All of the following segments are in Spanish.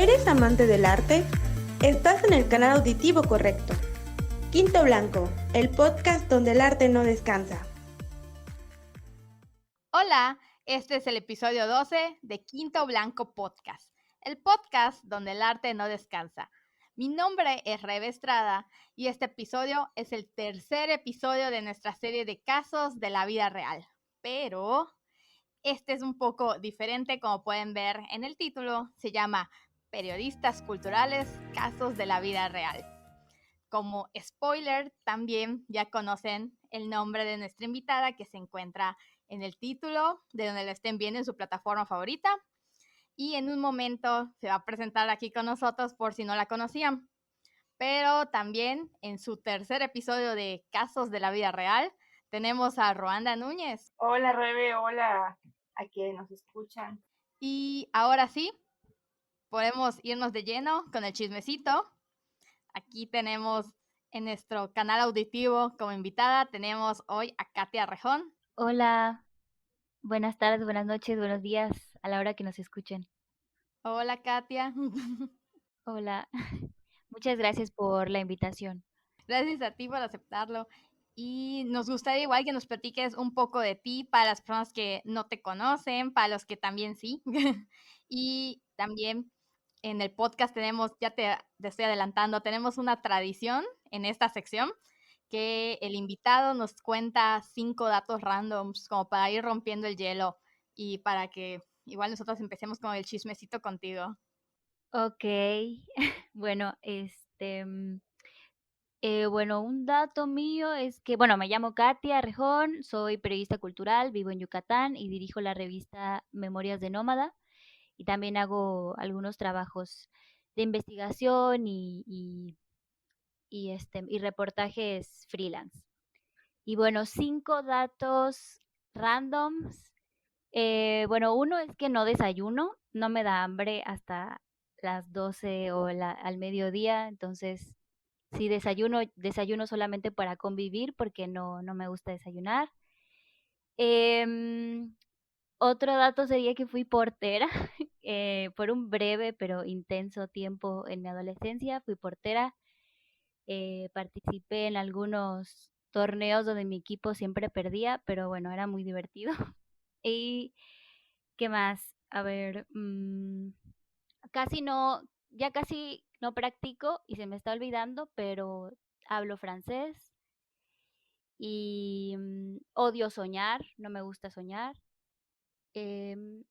¿Eres amante del arte? Estás en el canal auditivo correcto. Quinto Blanco, el podcast donde el arte no descansa. Hola, este es el episodio 12 de Quinto Blanco Podcast, el podcast donde el arte no descansa. Mi nombre es Rebe Estrada y este episodio es el tercer episodio de nuestra serie de casos de la vida real. Pero este es un poco diferente, como pueden ver en el título, se llama Periodistas Culturales, Casos de la Vida Real. Como spoiler, también ya conocen el nombre de nuestra invitada que se encuentra en el título de donde la estén viendo en su plataforma favorita. Y en un momento se va a presentar aquí con nosotros por si no la conocían. Pero también en su tercer episodio de Casos de la Vida Real tenemos a Roanda Núñez. Hola Rebe, hola a quienes nos escuchan. Y ahora sí, podemos irnos de lleno con el chismecito. Aquí tenemos en nuestro canal auditivo como invitada, tenemos hoy a Katia Rejón. Hola, buenas tardes, buenas noches, buenos días a la hora que nos escuchen. Hola Katia. Hola, muchas gracias por la invitación. Gracias a ti por aceptarlo. Y nos gustaría igual que nos platiques un poco de ti para las personas que no te conocen, para los que también sí. Y también en el podcast tenemos, ya te estoy adelantando, tenemos una tradición en esta sección que el invitado nos cuenta 5 datos randoms como para ir rompiendo el hielo y para que igual nosotros empecemos con el chismecito contigo. Ok, bueno, bueno, un dato mío es que, bueno, me llamo Katia Rejón, soy periodista cultural, vivo en Yucatán y dirijo la revista Memorias de Nómada y también hago algunos trabajos de investigación y reportajes freelance. Y bueno, 5 datos randoms. Bueno, uno es que no desayuno, no me da hambre hasta las 12 o al mediodía, entonces si desayuno, desayuno solamente para convivir porque no me gusta desayunar. Em, Otro dato sería que fui portera por un breve pero intenso tiempo en mi adolescencia, fui portera. Participé en algunos torneos donde mi equipo siempre perdía, pero bueno, era muy divertido. ¿Y qué más? A ver, ya casi no practico y se me está olvidando, pero hablo francés y odio soñar, no me gusta soñar. Em,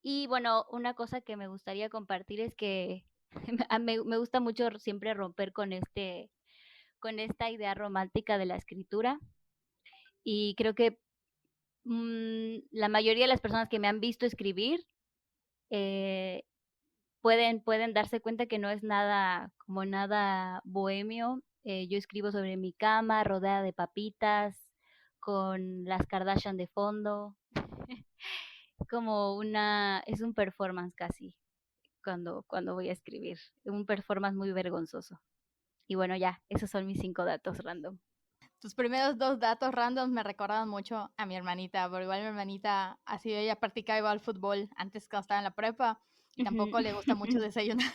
y bueno, una cosa que me gustaría compartir es que me gusta mucho siempre romper con esta idea romántica de la escritura y creo que la mayoría de las personas que me han visto escribir eh, pueden darse cuenta que no es nada como nada bohemio. Yo escribo sobre mi cama, rodeada de papitas, con las Kardashian de fondo, es un performance casi cuando voy a escribir, un performance muy vergonzoso. Y bueno, ya, esos son mis 5 datos random. Tus primeros 2 datos randoms me recordaban mucho a mi hermanita, pero igual mi hermanita, así ella practicaba igual fútbol antes cuando estaba en la prepa y tampoco le gusta mucho desayunar.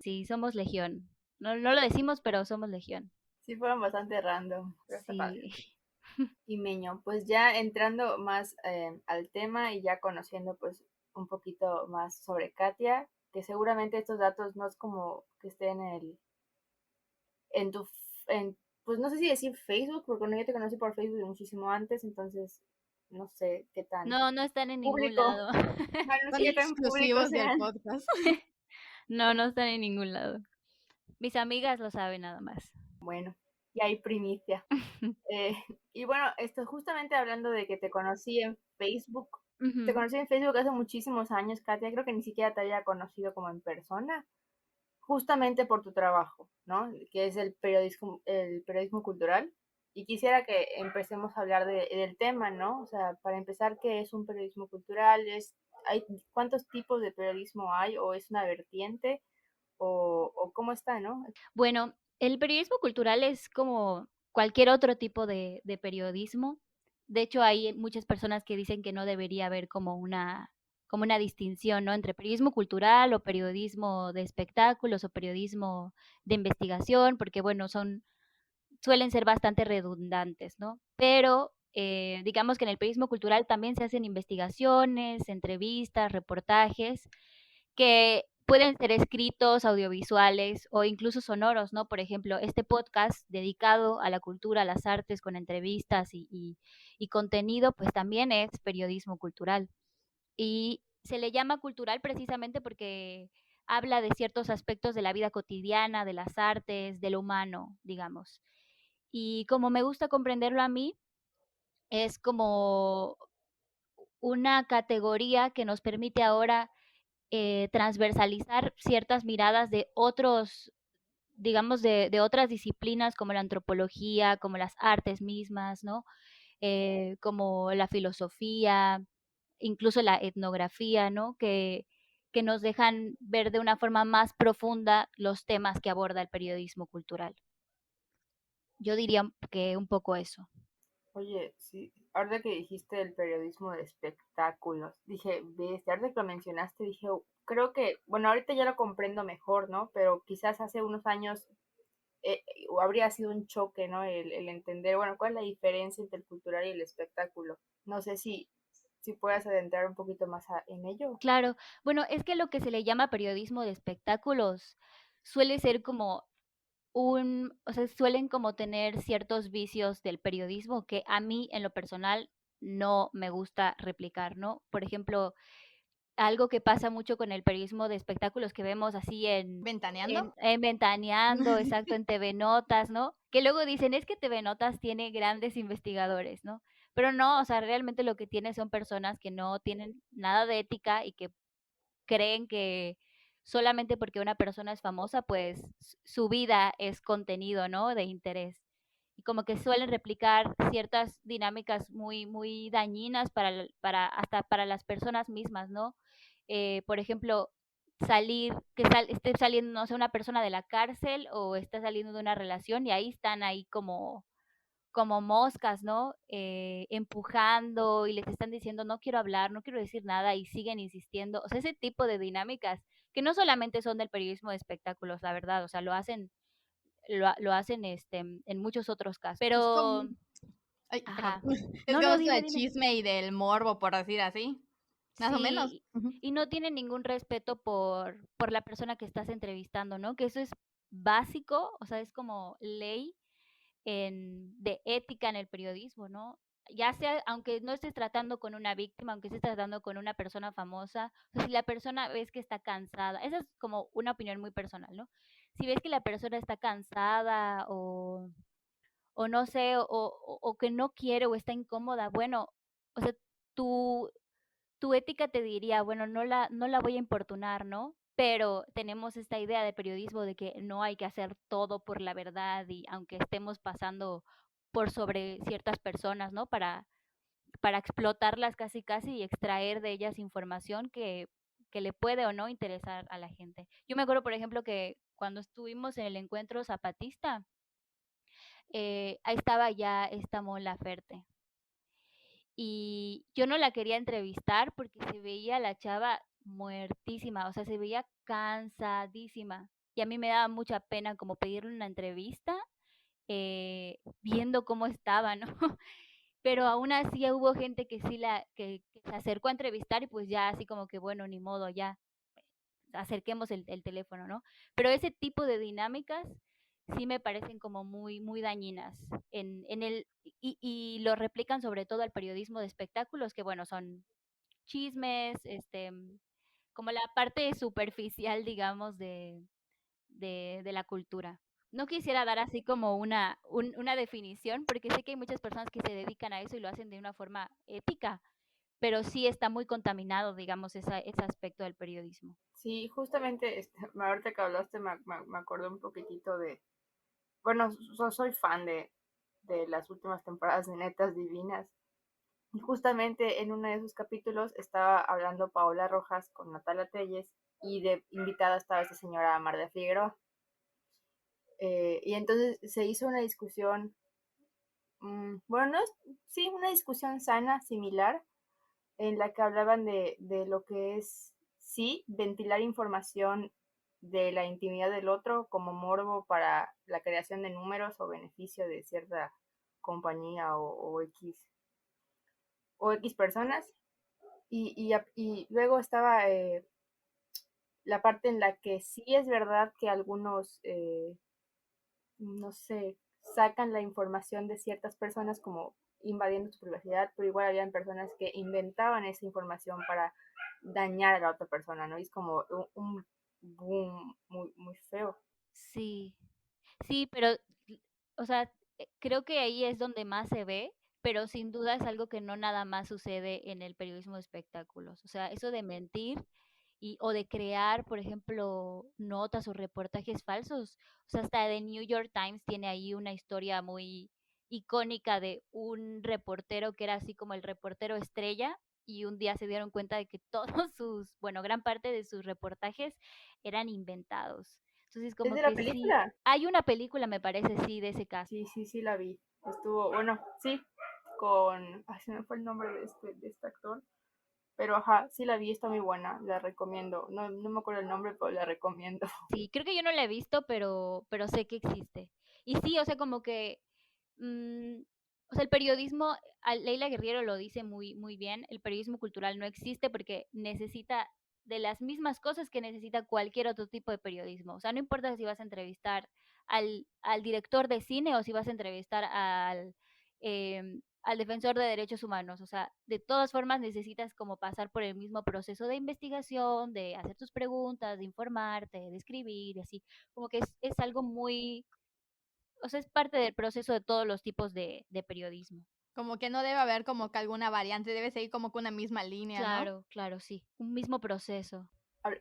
Sí, somos legión. No lo decimos, pero somos legión. Sí, fueron bastante random, pero está padre. Sí. Y Meño, pues ya entrando más al tema y ya conociendo pues un poquito más sobre Katia, que seguramente estos datos no es como que estén en tu, pues no sé si decir Facebook, porque yo te conocí por Facebook muchísimo antes, entonces no sé qué tan No están en ningún público, lado. no sé Son qué tan públicos exclusivos del sean. podcast. No están en ningún lado. Mis amigas lo saben nada más. Bueno, y hay primicia. Eh, y bueno, esto justamente hablando de que te conocí en Facebook. Te Ujú. conocí en Facebook hace muchísimos años, Katia. Creo que ni siquiera te había conocido como en persona, justamente por tu trabajo, ¿no? Que es el periodismo cultural. Y quisiera que empecemos a hablar del tema, ¿no? O sea, para empezar, ¿qué es un periodismo cultural? ¿Cuántos tipos de periodismo hay? ¿O es una vertiente? ¿O cómo está, no? Bueno, el periodismo cultural es como cualquier otro tipo de periodismo. De hecho, hay muchas personas que dicen que no debería haber como una distinción, ¿no? Entre periodismo cultural o periodismo de espectáculos o periodismo de investigación, porque bueno, suelen ser bastante redundantes, ¿no? Pero digamos que en el periodismo cultural también se hacen investigaciones, entrevistas, reportajes, que pueden ser escritos, audiovisuales o incluso sonoros, ¿no? Por ejemplo, este podcast dedicado a la cultura, a las artes, con entrevistas y contenido, pues también es periodismo cultural. Y se le llama cultural precisamente porque habla de ciertos aspectos de la vida cotidiana, de las artes, de lo humano, digamos. Y como me gusta comprenderlo a mí, es como una categoría que nos permite ahora transversalizar ciertas miradas de otros, digamos, de otras disciplinas como la antropología, como las artes mismas, ¿no? Como la filosofía, incluso la etnografía, ¿no? Que nos dejan ver de una forma más profunda los temas que aborda el periodismo cultural. Yo diría que un poco eso. Oye, sí, ahora que dijiste el periodismo de espectáculos, dije, ves, ahora que lo mencionaste, dije, creo que, bueno, ahorita ya lo comprendo mejor, ¿no? Pero quizás hace unos años habría sido un choque, ¿no? El entender, bueno, cuál es la diferencia entre el cultural y el espectáculo. No sé si puedas adentrar un poquito más en ello. Claro, bueno, es que lo que se le llama periodismo de espectáculos suele ser como o sea, suelen como tener ciertos vicios del periodismo que a mí en lo personal no me gusta replicar, ¿no? Por ejemplo, algo que pasa mucho con el periodismo de espectáculos que vemos así ¿Ventaneando? en Ventaneando, exacto, en TV Notas, ¿no? Que luego dicen, es que TV Notas tiene grandes investigadores, ¿no? Pero no, o sea, realmente lo que tiene son personas que no tienen nada de ética y que creen que solamente porque una persona es famosa, pues su vida es contenido, ¿no? De interés. Y como que suelen replicar ciertas dinámicas muy dañinas hasta para las personas mismas, ¿no? Por ejemplo, esté saliendo, no sé, una persona de la cárcel o está saliendo de una relación y ahí están ahí como moscas, ¿no? Empujando y les están diciendo, no quiero hablar, no quiero decir nada y siguen insistiendo. O sea, ese tipo de dinámicas que no solamente son del periodismo de espectáculos, la verdad, o sea, lo hacen en muchos otros casos. Es como, Pero, ay, perdón. ajá. Es No, como no, esto dime, del dime. chisme y del morbo, por decir así. Más o menos. Sí, y no tienen ningún respeto por la persona que estás entrevistando, ¿no? Que eso es básico, o sea, es como ley de ética en el periodismo, ¿no? Ya sea, aunque no estés tratando con una víctima, aunque estés tratando con una persona famosa, o sea, si la persona ves que está cansada, esa es como una opinión muy personal, ¿no? Si ves que la persona está cansada o no sé, o que no quiere o está incómoda, bueno, o sea, tu, tu ética te diría, bueno, no la voy a importunar, ¿no? Pero tenemos esta idea de periodismo de que no hay que hacer todo por la verdad y aunque estemos pasando por sobre ciertas personas, ¿no? Para explotarlas casi casi y extraer de ellas información que le puede o no interesar a la gente. Yo me acuerdo, por ejemplo, que cuando estuvimos en el encuentro zapatista, ahí estaba ya esta Mon Laferte y yo no la quería entrevistar porque se veía la chava muertísima, o sea, se veía cansadísima. Y a mí me daba mucha pena como pedirle una entrevista viendo cómo estaba, ¿no? Pero aún así hubo gente que sí que se acercó a entrevistar y pues ya así como que bueno, ni modo, ya acerquemos el teléfono, ¿no? Pero ese tipo de dinámicas sí me parecen como muy dañinas y lo replican sobre todo al periodismo de espectáculos, que bueno, son chismes, como la parte superficial, digamos, de la cultura. No quisiera dar así como una definición, porque sé que hay muchas personas que se dedican a eso y lo hacen de una forma ética, pero sí está muy contaminado, digamos, ese aspecto del periodismo. Sí, justamente ahorita que hablaste me acordé un poquitito bueno, soy fan de las últimas temporadas de Netas Divinas. Y justamente en uno de esos capítulos estaba hablando Paola Rojas con Natalia Telles y de invitada estaba esta señora Marta Figueroa. Y entonces se hizo una discusión, bueno, no es, sí, una discusión sana, similar, en la que hablaban de lo que es, sí, ventilar información de la intimidad del otro como morbo para la creación de números o beneficio de cierta compañía o X personas. Y luego estaba la parte en la que sí es verdad que algunos, no sé, sacan la información de ciertas personas como invadiendo su privacidad, pero igual habían personas que inventaban esa información para dañar a la otra persona, ¿no? Y es como un boom muy, muy feo. Sí, sí, pero, o sea, creo que ahí es donde más se ve, pero sin duda es algo que no nada más sucede en el periodismo de espectáculos. O sea, eso de mentir o de crear, por ejemplo, notas o reportajes falsos. O sea, hasta The New York Times tiene ahí una historia muy icónica de un reportero que era así como el reportero estrella y un día se dieron cuenta de que todos sus, bueno, gran parte de sus reportajes eran inventados. Entonces, ¿Es como de la que sí, película? hay una película, me parece, sí, de ese caso. Sí, sí, sí la vi. Estuvo, bueno, sí, con, ay, se me fue el nombre de este actor, pero ajá, sí la vi, está muy buena, la recomiendo. No, no me acuerdo el nombre, pero la recomiendo. Sí, creo que yo no la he visto, pero sé que existe. Y sí, o sea, como que, mm, o sea, el periodismo, Leila Guerriero lo dice muy, muy bien, el periodismo cultural no existe porque necesita de las mismas cosas que necesita cualquier otro tipo de periodismo. O sea, no importa si vas a entrevistar al director de cine o si vas a entrevistar al defensor de derechos humanos. O sea, de todas formas necesitas como pasar por el mismo proceso de investigación, de hacer tus preguntas, de informarte, de escribir y así. Como que es algo muy, o sea, es parte del proceso de todos los tipos de periodismo. Como que no debe haber como que alguna variante, debe seguir como que una misma línea, ¿no? Claro, claro, sí. Un mismo proceso.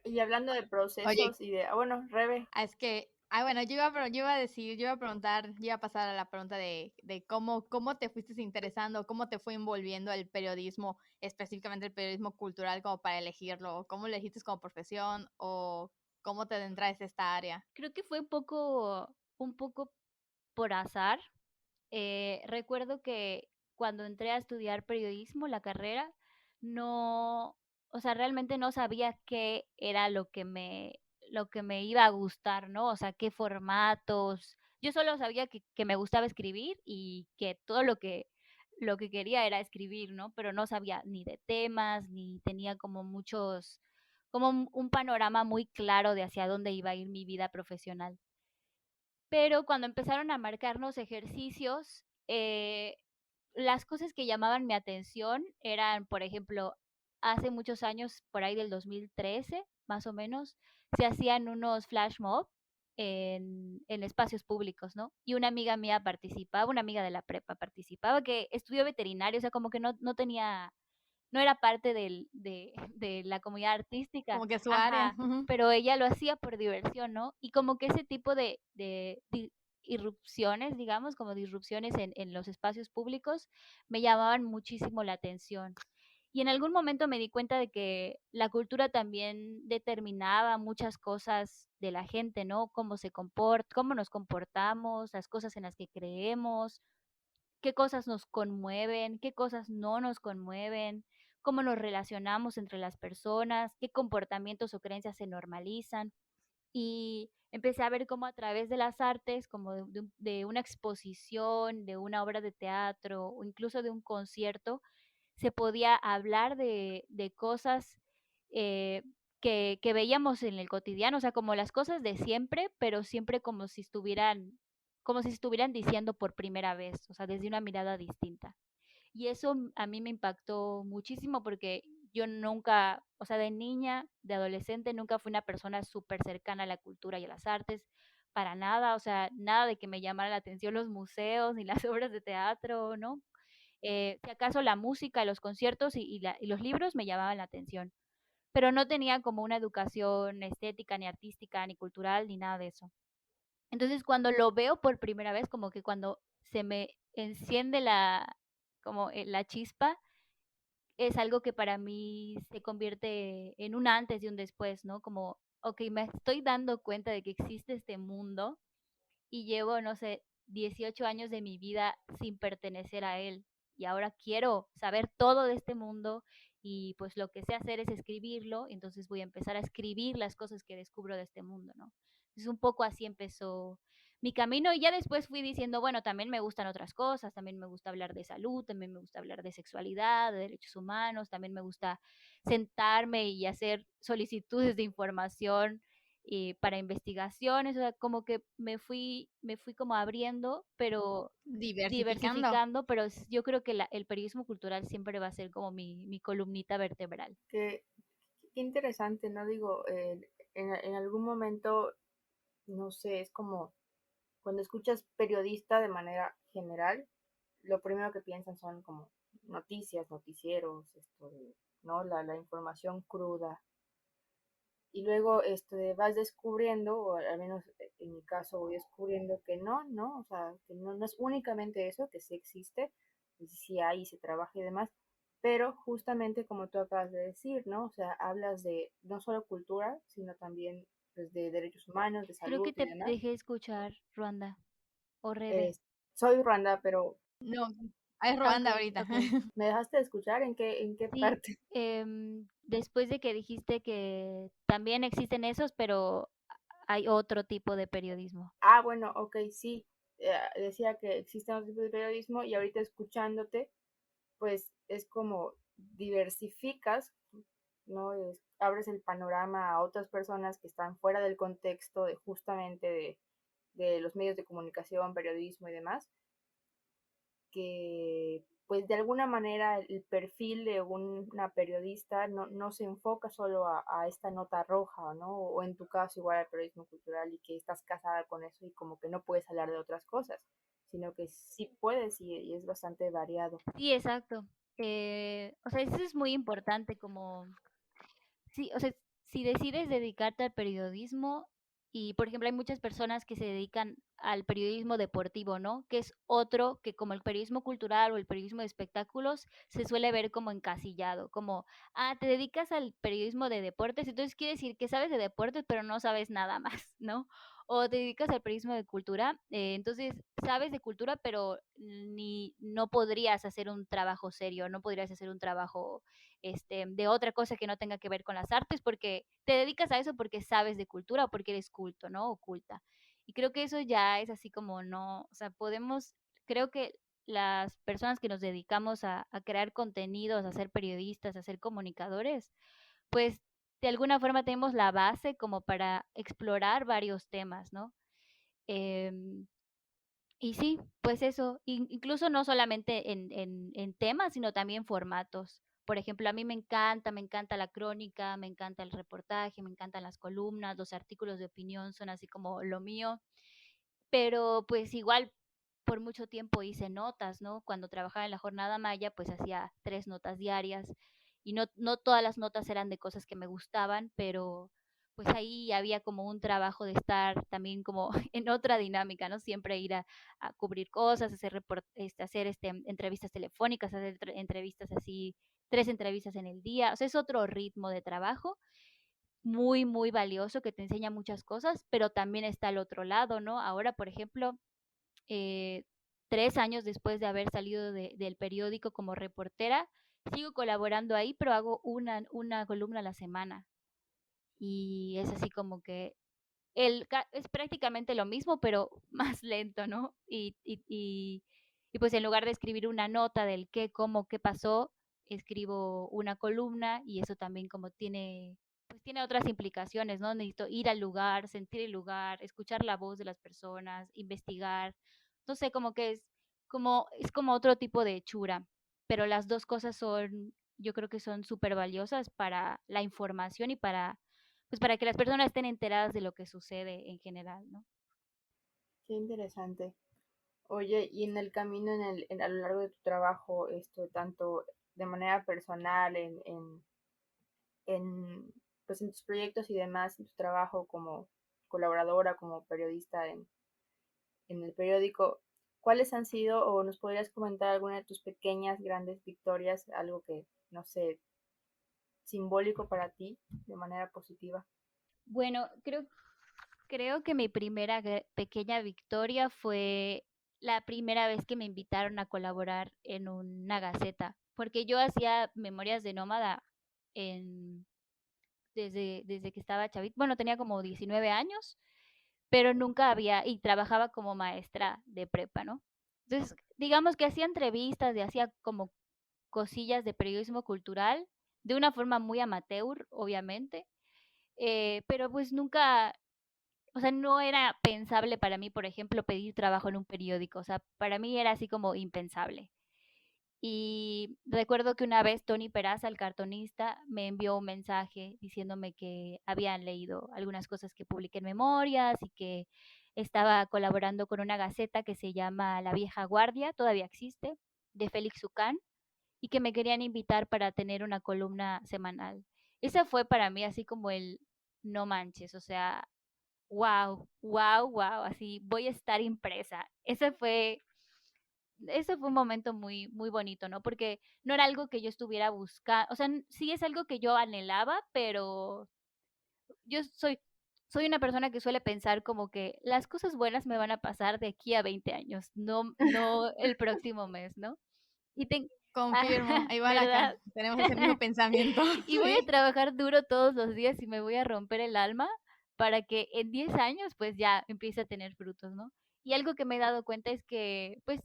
Y hablando de Oye, procesos y de, bueno, Rebe, es que, bueno, yo iba a decir, yo iba a preguntar, yo iba a pasar a la pregunta de cómo te fuiste interesando, cómo te fue envolviendo el periodismo, específicamente el periodismo cultural, como para elegirlo, cómo lo elegiste como profesión o cómo te adentraste a esta área. Creo que fue un poco por azar. Recuerdo que cuando entré a estudiar periodismo, la carrera, no, o sea, realmente no sabía qué era lo que me iba a gustar, ¿no? O sea, qué formatos. Yo solo sabía que me gustaba escribir y que todo lo que quería era escribir, ¿no? Pero no sabía ni de temas, ni tenía como muchos, como un panorama muy claro de hacia dónde iba a ir mi vida profesional. Pero cuando empezaron a marcarnos ejercicios, las cosas que llamaban mi atención eran, por ejemplo, hace muchos años, por ahí del 2013, más o menos, se hacían unos flash mob en espacios públicos, ¿no? Y una amiga mía participaba, una amiga de la prepa participaba, que estudió veterinario, o sea, como que no tenía, no era parte de la comunidad artística, Como que su área. ajá, pero ella lo hacía por diversión, ¿no? Y como que ese tipo de irrupciones, digamos, como disrupciones en los espacios públicos, me llamaban muchísimo la atención. Y en algún momento me di cuenta de que la cultura también determinaba muchas cosas de la gente, ¿no? Cómo se comporta, cómo nos comportamos, las cosas en las que creemos, qué cosas nos conmueven, qué cosas no nos conmueven, cómo nos relacionamos entre las personas, qué comportamientos o creencias se normalizan. Y empecé a ver cómo a través de las artes, como de una exposición, de una obra de teatro o incluso de un concierto, se podía hablar de cosas que veíamos en el cotidiano, o sea, como las cosas de siempre, pero siempre como si estuvieran diciendo por primera vez, o sea, desde una mirada distinta. Y eso a mí me impactó muchísimo porque yo nunca, o sea, de niña, de adolescente, nunca fui una persona súper cercana a la cultura y a las artes, para nada, o sea, nada de que me llamara la atención los museos ni las obras de teatro, ¿no? Si acaso la música, los conciertos y los libros me llamaban la atención, pero no tenía como una educación estética, ni artística, ni cultural, ni nada de eso. Entonces, cuando lo veo por primera vez, como que cuando se me enciende la chispa, es algo que para mí se convierte en un antes y un después, ¿no? Como, okey, me estoy dando cuenta de que existe este mundo y llevo, no sé, 18 años de mi vida sin pertenecer a él. Y ahora quiero saber todo de este mundo y pues lo que sé hacer es escribirlo, entonces voy a empezar a escribir las cosas que descubro de este mundo, ¿no? Entonces un poco así empezó mi camino y ya después fui diciendo, bueno, también me gustan otras cosas, también me gusta hablar de salud, también me gusta hablar de sexualidad, de derechos humanos, también me gusta sentarme y hacer solicitudes de información para investigaciones, o sea, como que me fui como abriendo, pero Diversificando. diversificando, pero yo creo que el periodismo cultural siempre va a ser como mi columnita vertebral. Qué interesante, ¿no? Digo, en algún momento, no sé, es como cuando escuchas periodista de manera general, lo primero que piensan son como noticias, noticieros, ¿no? La información cruda. Y luego vas descubriendo, o al menos en mi caso voy descubriendo que no, ¿no? O sea, que no es únicamente eso, que sí existe, y sí hay, se trabaja y demás, pero justamente como tú acabas de decir, ¿no? O sea, hablas de no solo cultura, sino también pues, de derechos humanos, de Creo que salud y te demás. dejé escuchar, Ruanda, o Rebe. Eh, Soy Ruanda, pero... No, es Ah, Ruanda ok, ahorita. ok. ¿Me dejaste de escuchar? En qué Sí, parte? después de que dijiste que también existen esos, pero hay otro tipo de periodismo. Ah, bueno, ok, sí. Decía que existen otros tipos de periodismo y ahorita escuchándote, pues es como diversificas, ¿no? Abres el panorama a otras personas que están fuera del contexto de justamente de los medios de comunicación, periodismo y demás, que pues de alguna manera el perfil de una periodista no se enfoca solo a esta nota roja, ¿no? O en tu caso igual al periodismo cultural y que estás casada con eso y como que no puedes hablar de otras cosas, sino que sí puedes y es bastante variado. Sí, exacto. O sea, eso es muy importante como sí, o sea, si decides dedicarte al periodismo, y por ejemplo hay muchas personas que se dedican al periodismo deportivo, ¿no? Que es otro que como el periodismo cultural o el periodismo de espectáculos se suele ver como encasillado, como, ah, te dedicas al periodismo de deportes, entonces quiere decir que sabes de deportes, pero no sabes nada más, ¿no? O te dedicas al periodismo de cultura, entonces sabes de cultura, pero ni no podrías hacer un trabajo serio, no podrías hacer un trabajo de otra cosa que no tenga que ver con las artes, porque te dedicas a eso porque sabes de cultura o porque eres culto, ¿no? O culta. Y creo que eso ya es así como no, o sea, creo que las personas que nos dedicamos a crear contenidos, a ser periodistas, a ser comunicadores, pues de alguna forma tenemos la base como para explorar varios temas, ¿no? Em, y sí, pues eso, incluso no solamente en temas, sino también formatos. Por ejemplo, a mí me encanta la crónica, me encanta el reportaje, me encantan las columnas, los artículos de opinión son así como lo mío, pero pues igual por mucho tiempo hice notas, ¿no? Cuando trabajaba en la jornada maya, pues hacía 3 notas diarias y no todas las notas eran de cosas que me gustaban, pero pues ahí había como un trabajo de estar también como en otra dinámica, ¿no? Siempre ir a cubrir cosas, hacer entrevistas telefónicas, hacer entrevistas así, 3 entrevistas en el día, o sea, es otro ritmo de trabajo muy, muy valioso que te enseña muchas cosas, pero también está el otro lado, ¿no? Ahora, por ejemplo, eh, 3 años después de haber salido del periódico como reportera, sigo colaborando ahí, pero hago una columna a la semana. Y es así como que es prácticamente lo mismo, pero más lento, ¿no? Y pues en lugar de escribir una nota del qué, cómo, qué pasó, escribo una columna y eso también como pues tiene otras implicaciones, ¿no? Necesito ir al lugar, sentir el lugar, escuchar la voz de las personas, investigar. No sé, es como otro tipo de hechura, pero las dos cosas yo creo que son súper valiosas para la información y pues para que las personas estén enteradas de lo que sucede en general, ¿no? Qué interesante. Oye, y en el camino, a lo largo de tu trabajo, tanto de manera personal, en, pues en tus proyectos y demás, en tu trabajo como colaboradora, como periodista en el periódico, ¿cuáles han sido o nos podrías comentar alguna de tus pequeñas, grandes victorias, algo que, no sé, simbólico para ti de manera positiva? Bueno, creo que mi primera pequeña victoria fue la primera vez que me invitaron a colaborar en una gaceta. porque yo hacía memorias de nómada en, desde que estaba chavita, bueno, tenía como 19 años, pero nunca había, y trabajaba como maestra de prepa, ¿no? Entonces, digamos que hacía entrevistas y hacía como cosillas de periodismo cultural, de una forma muy amateur, obviamente, pero pues nunca, o sea, no era pensable para mí, por ejemplo, pedir trabajo en un periódico, o sea, para mí era así como impensable. Y recuerdo que una vez Tony Peraza, el cartonista, me envió un mensaje diciéndome que habían leído algunas cosas que publiqué en Memorias y que estaba colaborando con una gaceta que se llama La Vieja Guardia, todavía existe, de Félix Ucán, y que me querían invitar para tener una columna semanal. Esa fue para mí así como el no manches, o sea, wow, wow, wow, así voy a estar impresa. Ese fue un momento muy, muy bonito, ¿no? Porque no era algo que yo estuviera buscando, o sea, sí es algo que yo anhelaba, pero yo soy una persona que suele pensar como que las cosas buenas me van a pasar de aquí a 20 años, no el próximo mes, ¿no? Y ten Confirmo, igual ¿verdad? acá tenemos ese mismo pensamiento, Y voy a sí. trabajar duro todos los días y me voy a romper el alma para que en 10 años, pues, ya empiece a tener frutos, ¿no? Y algo que me he dado cuenta es que, pues,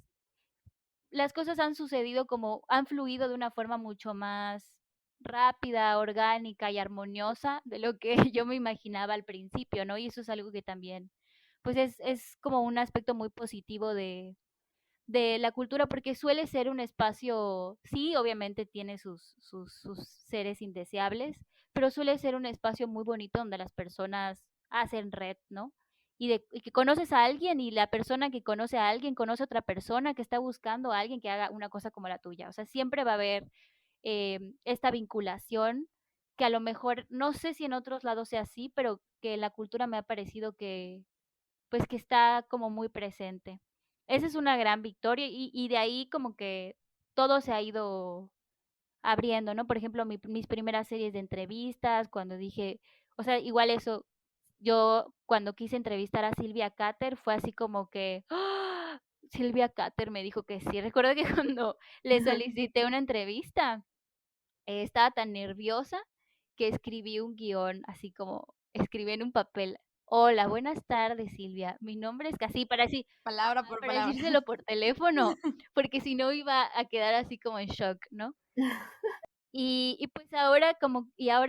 las cosas han sucedido como han fluido de una forma mucho más rápida, orgánica y armoniosa de lo que yo me imaginaba al principio, ¿no? Y eso es algo que también, pues, es como un aspecto muy positivo de la cultura, porque suele ser un espacio, sí, obviamente tiene sus seres indeseables, pero suele ser un espacio muy bonito donde las personas hacen red, ¿no? Y que conoces a alguien y la persona que conoce a alguien conoce a otra persona que está buscando a alguien que haga una cosa como la tuya. O sea, siempre va a haber esta vinculación que a lo mejor, no sé si en otros lados sea así, pero que en la cultura me ha parecido que, pues, que está como muy presente. Esa es una gran victoria y de ahí como que todo se ha ido abriendo, ¿no? Por ejemplo, mis primeras series de entrevistas, cuando dije, o sea, igual eso, yo cuando quise entrevistar a Silvia Cater fue así como que, ¡ah! Silvia Cater me dijo que sí. Recuerdo que cuando le solicité una entrevista, estaba tan nerviosa que escribí un guión, así como escribí en un papel: "Hola, buenas tardes, Silvia. Mi nombre es", casi Palabra por para palabra. decírselo por teléfono, porque si no iba a quedar así como en shock, ¿no? Y pues ahora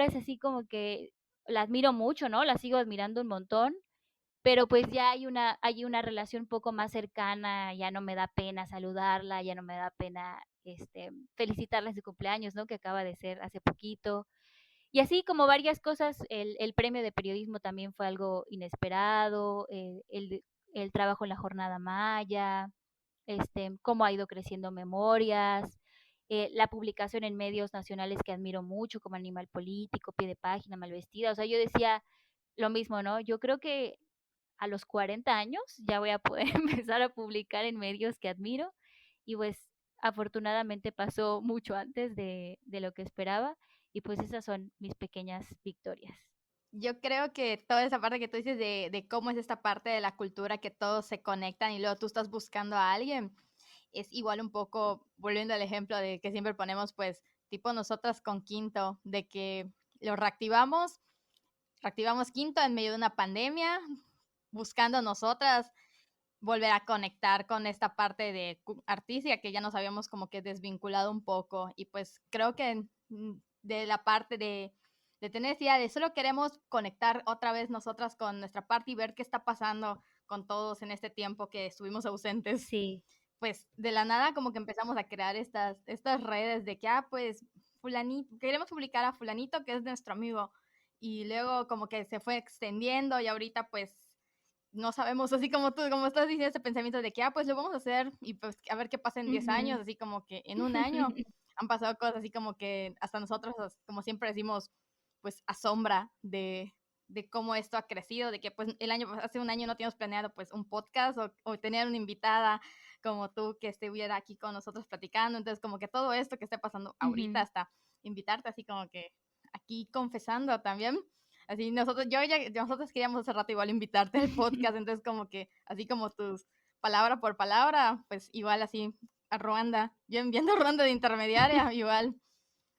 es así como que la admiro mucho, ¿no? La sigo admirando un montón, pero pues ya hay una relación un poco más cercana, ya no me da pena saludarla, ya no me da pena, felicitarla en su cumpleaños, ¿no? Que acaba de ser hace poquito. Y así como varias cosas, el premio de periodismo también fue algo inesperado, el trabajo en la jornada maya, cómo ha ido creciendo Memorias, la publicación en medios nacionales que admiro mucho, como Animal Político, Pie de Página, Malvestida. O sea, yo decía lo mismo, ¿no? Yo creo que a los 40 años ya voy a poder empezar a publicar en medios que admiro y pues afortunadamente pasó mucho antes de lo que esperaba y pues esas son mis pequeñas victorias. Yo creo que toda esa parte que tú dices de cómo es esta parte de la cultura que todos se conectan y luego tú estás buscando a alguien, es igual un poco, volviendo al ejemplo de que siempre ponemos, pues, tipo nosotras con Quinto, de que lo reactivamos Quinto en medio de una pandemia, buscando nosotras volver a conectar con esta parte de artística que ya nos habíamos como que desvinculado un poco. Y pues creo que de la parte de tener esa idea de solo queremos conectar otra vez nosotras con nuestra parte y ver qué está pasando con todos en este tiempo que estuvimos ausentes, Sí. pues de la nada como que empezamos a crear estas redes de que, pues, fulanito, queremos publicar a fulanito que es nuestro amigo. Y luego como que se fue extendiendo y ahorita pues no sabemos, así como tú, como estás diciendo ese pensamiento de que, pues lo vamos a hacer y pues a ver qué pasa en 10 Ujú. años, así como que en un año han pasado cosas así como que hasta nosotros, como siempre decimos, pues asombra de cómo esto ha crecido, de que pues hace un año no teníamos planeado pues un podcast o tener una invitada como tú que estuviera aquí con nosotros platicando, entonces como que todo esto que esté pasando ahorita Ujú. hasta invitarte así como que aquí confesando también. Así nosotros queríamos hace rato igual invitarte al podcast, entonces como que así como tus palabra por palabra, pues igual así a Ruanda. Yo enviando a Ruanda de intermediaria, igual.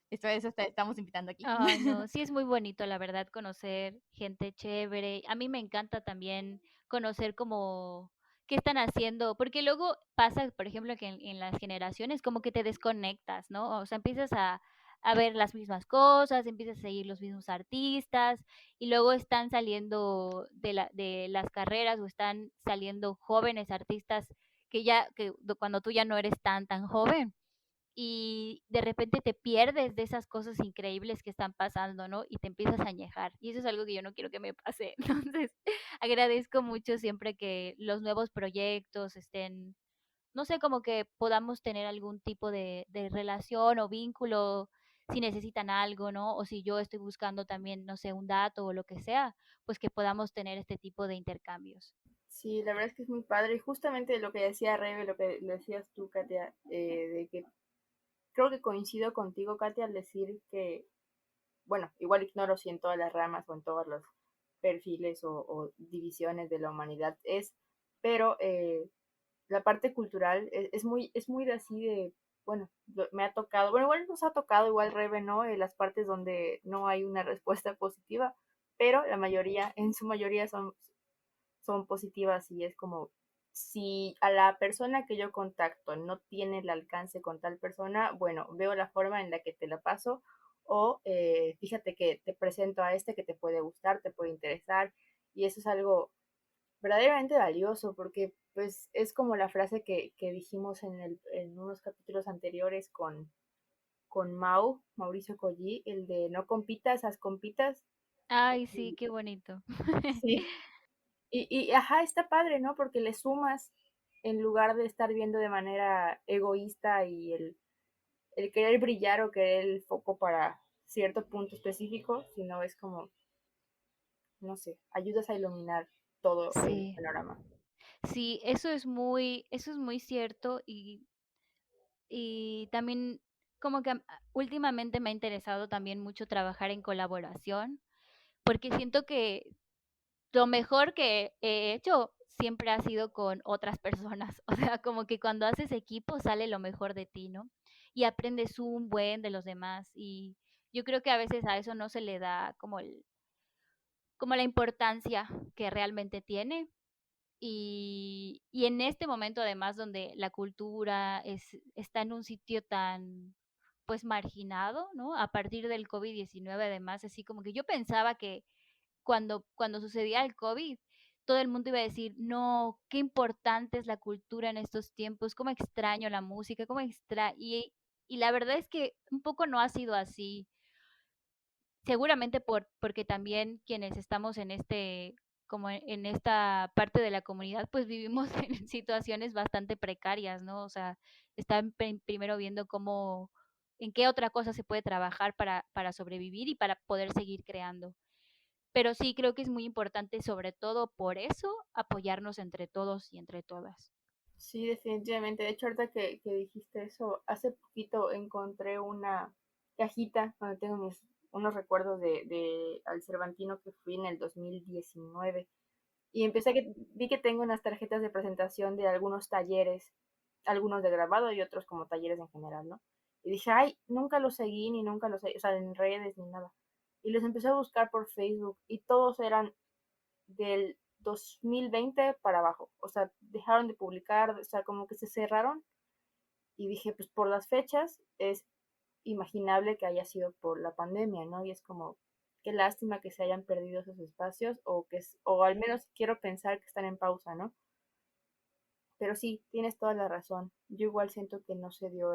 Estamos invitando aquí. Ay, no, sí es muy bonito, la verdad, conocer gente chévere. A mí me encanta también conocer como qué están haciendo, porque luego pasa, por ejemplo, que en las generaciones como que te desconectas, ¿no? O sea, empiezas a ver las mismas cosas, empiezas a seguir los mismos artistas y luego están saliendo de las carreras o están saliendo jóvenes artistas cuando tú ya no eres tan joven y de repente te pierdes de esas cosas increíbles que están pasando, ¿no? Y te empiezas a añejar. Y eso es algo que yo no quiero que me pase. Entonces, agradezco mucho siempre que los nuevos proyectos estén, no sé, como que podamos tener algún tipo de relación o vínculo si necesitan algo, ¿no? O si yo estoy buscando también, no sé, un dato o lo que sea, pues que podamos tener este tipo de intercambios. Sí, la verdad es que es muy padre. Y justamente lo que decía Rebe, lo que le decías tú, Katia, de que creo que coincido contigo, Katia, al decir que, bueno, igual ignoro si en todas las ramas o en todos los perfiles o divisiones de la humanidad es, pero la parte cultural es muy de así de, bueno, me ha tocado, bueno, igual nos ha tocado, igual Rebe, ¿no? Las partes donde no hay una respuesta positiva, pero la mayoría, en su mayoría son positivas y es como, si a la persona que yo contacto no tiene el alcance con tal persona, bueno, veo la forma en la que te la paso o fíjate que te presento a este que te puede gustar, te puede interesar y eso es algo verdaderamente valioso porque pues es como la frase que dijimos en unos capítulos anteriores con Mauricio Colli, el de no compitas, haz compitas. Ay, sí, Y, qué bonito. sí, ajá, está padre, ¿no? Porque le sumas en lugar de estar viendo de manera egoísta y el querer brillar o querer el foco para cierto punto específico, sino es como, no sé, ayudas a iluminar todo el Sí. panorama. Sí, eso es muy cierto y también como que últimamente me ha interesado también mucho trabajar en colaboración, porque siento que lo mejor que he hecho siempre ha sido con otras personas, o sea, como que cuando haces equipo sale lo mejor de ti, ¿no? Y aprendes un buen de los demás y yo creo que a veces a eso no se le da como la importancia que realmente tiene y en este momento, además, donde la cultura está en un sitio tan, pues, marginado, ¿no? A partir del COVID-19, además, así como que yo pensaba que cuando sucedía el COVID, todo el mundo iba a decir, no, qué importante es la cultura en estos tiempos, cómo extraño la música, y la verdad es que un poco no ha sido así. Seguramente porque también quienes estamos como en esta parte de la comunidad, pues vivimos en situaciones bastante precarias, ¿no? O sea, están primero viendo en qué otra cosa se puede trabajar para sobrevivir y para poder seguir creando. Pero sí creo que es muy importante, sobre todo por eso, apoyarnos entre todos y entre todas. Sí, definitivamente. De hecho, ahorita que dijiste eso, hace poquito encontré una cajita donde tengo unos recuerdos de al Cervantino que fui en el 2019. Y vi que tengo unas tarjetas de presentación de algunos talleres, algunos de grabado y otros como talleres en general, ¿no? Y dije, ay, nunca los seguí, ni nunca los seguí, o sea, en redes ni nada. Y los empecé a buscar por Facebook y todos eran del 2020 para abajo. O sea, dejaron de publicar, o sea, como que se cerraron. Y dije, pues por las fechas es imaginable que haya sido por la pandemia, ¿no? Y es como, qué lástima que se hayan perdido esos espacios o al menos quiero pensar que están en pausa, ¿no? Pero sí, tienes toda la razón. Yo igual siento que no se dio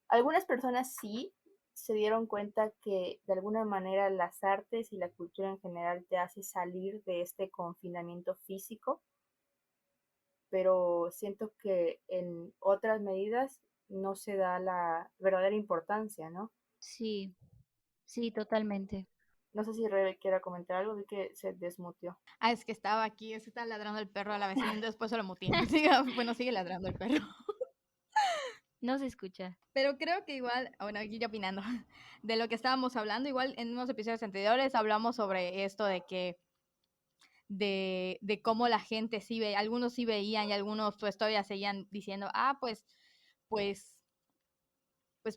algunas personas sí se dieron cuenta que de alguna manera las artes y la cultura en general te hace salir de este confinamiento físico, pero siento que en otras medidas no se da la verdadera importancia, ¿no? Sí, sí, totalmente. No sé si Rebe quiera comentar algo, vi que se desmutió. Ah, es que estaba aquí, es que estaba ladrando el perro a la vecina y después se lo muteé. Bueno, sigue ladrando el perro. No se escucha. Pero creo que igual, bueno, aquí yo opinando de lo que estábamos hablando, igual en unos episodios anteriores hablamos sobre esto de que de cómo la gente sí ve, algunos sí veían y algunos pues todavía seguían diciendo, ah, pues pues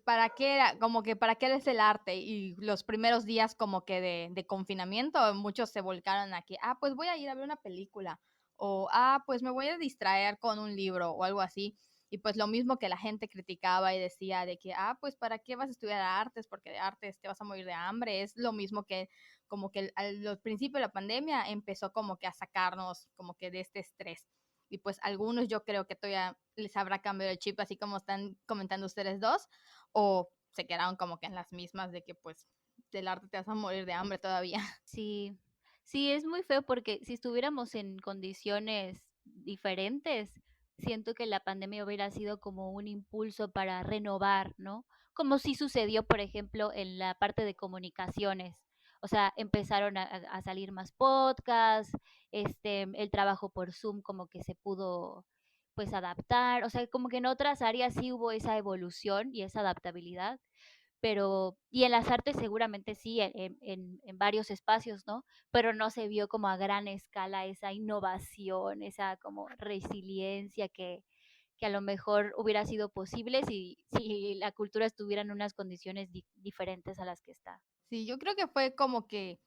¿para qué era? Como que ¿para qué es el arte? Y los primeros días como que de confinamiento, muchos se volcaron a que, pues voy a ir a ver una película, o pues me voy a distraer con un libro o algo así. Y pues lo mismo que la gente criticaba y decía de que, pues ¿para qué vas a estudiar artes? Porque de artes te vas a morir de hambre. Es lo mismo que como que al principio de la pandemia empezó como que a sacarnos como que de este estrés. Y pues algunos yo creo que todavía les habrá cambiado el chip, así como están comentando ustedes dos, o se quedaron como que en las mismas de que pues del arte te vas a morir de hambre todavía. Sí, sí, es muy feo porque si estuviéramos en condiciones diferentes, siento que la pandemia hubiera sido como un impulso para renovar, ¿no? Como sí sucedió, por ejemplo, en la parte de comunicaciones. O sea, empezaron a salir más podcasts, el trabajo por Zoom como que se pudo pues adaptar, o sea, como que en otras áreas sí hubo esa evolución y esa adaptabilidad, pero y en las artes seguramente sí, en varios espacios, ¿no? Pero no se vio como a gran escala esa innovación, esa como resiliencia que a lo mejor hubiera sido posible si la cultura estuviera en unas condiciones diferentes a las que está. Sí, yo creo que fue como que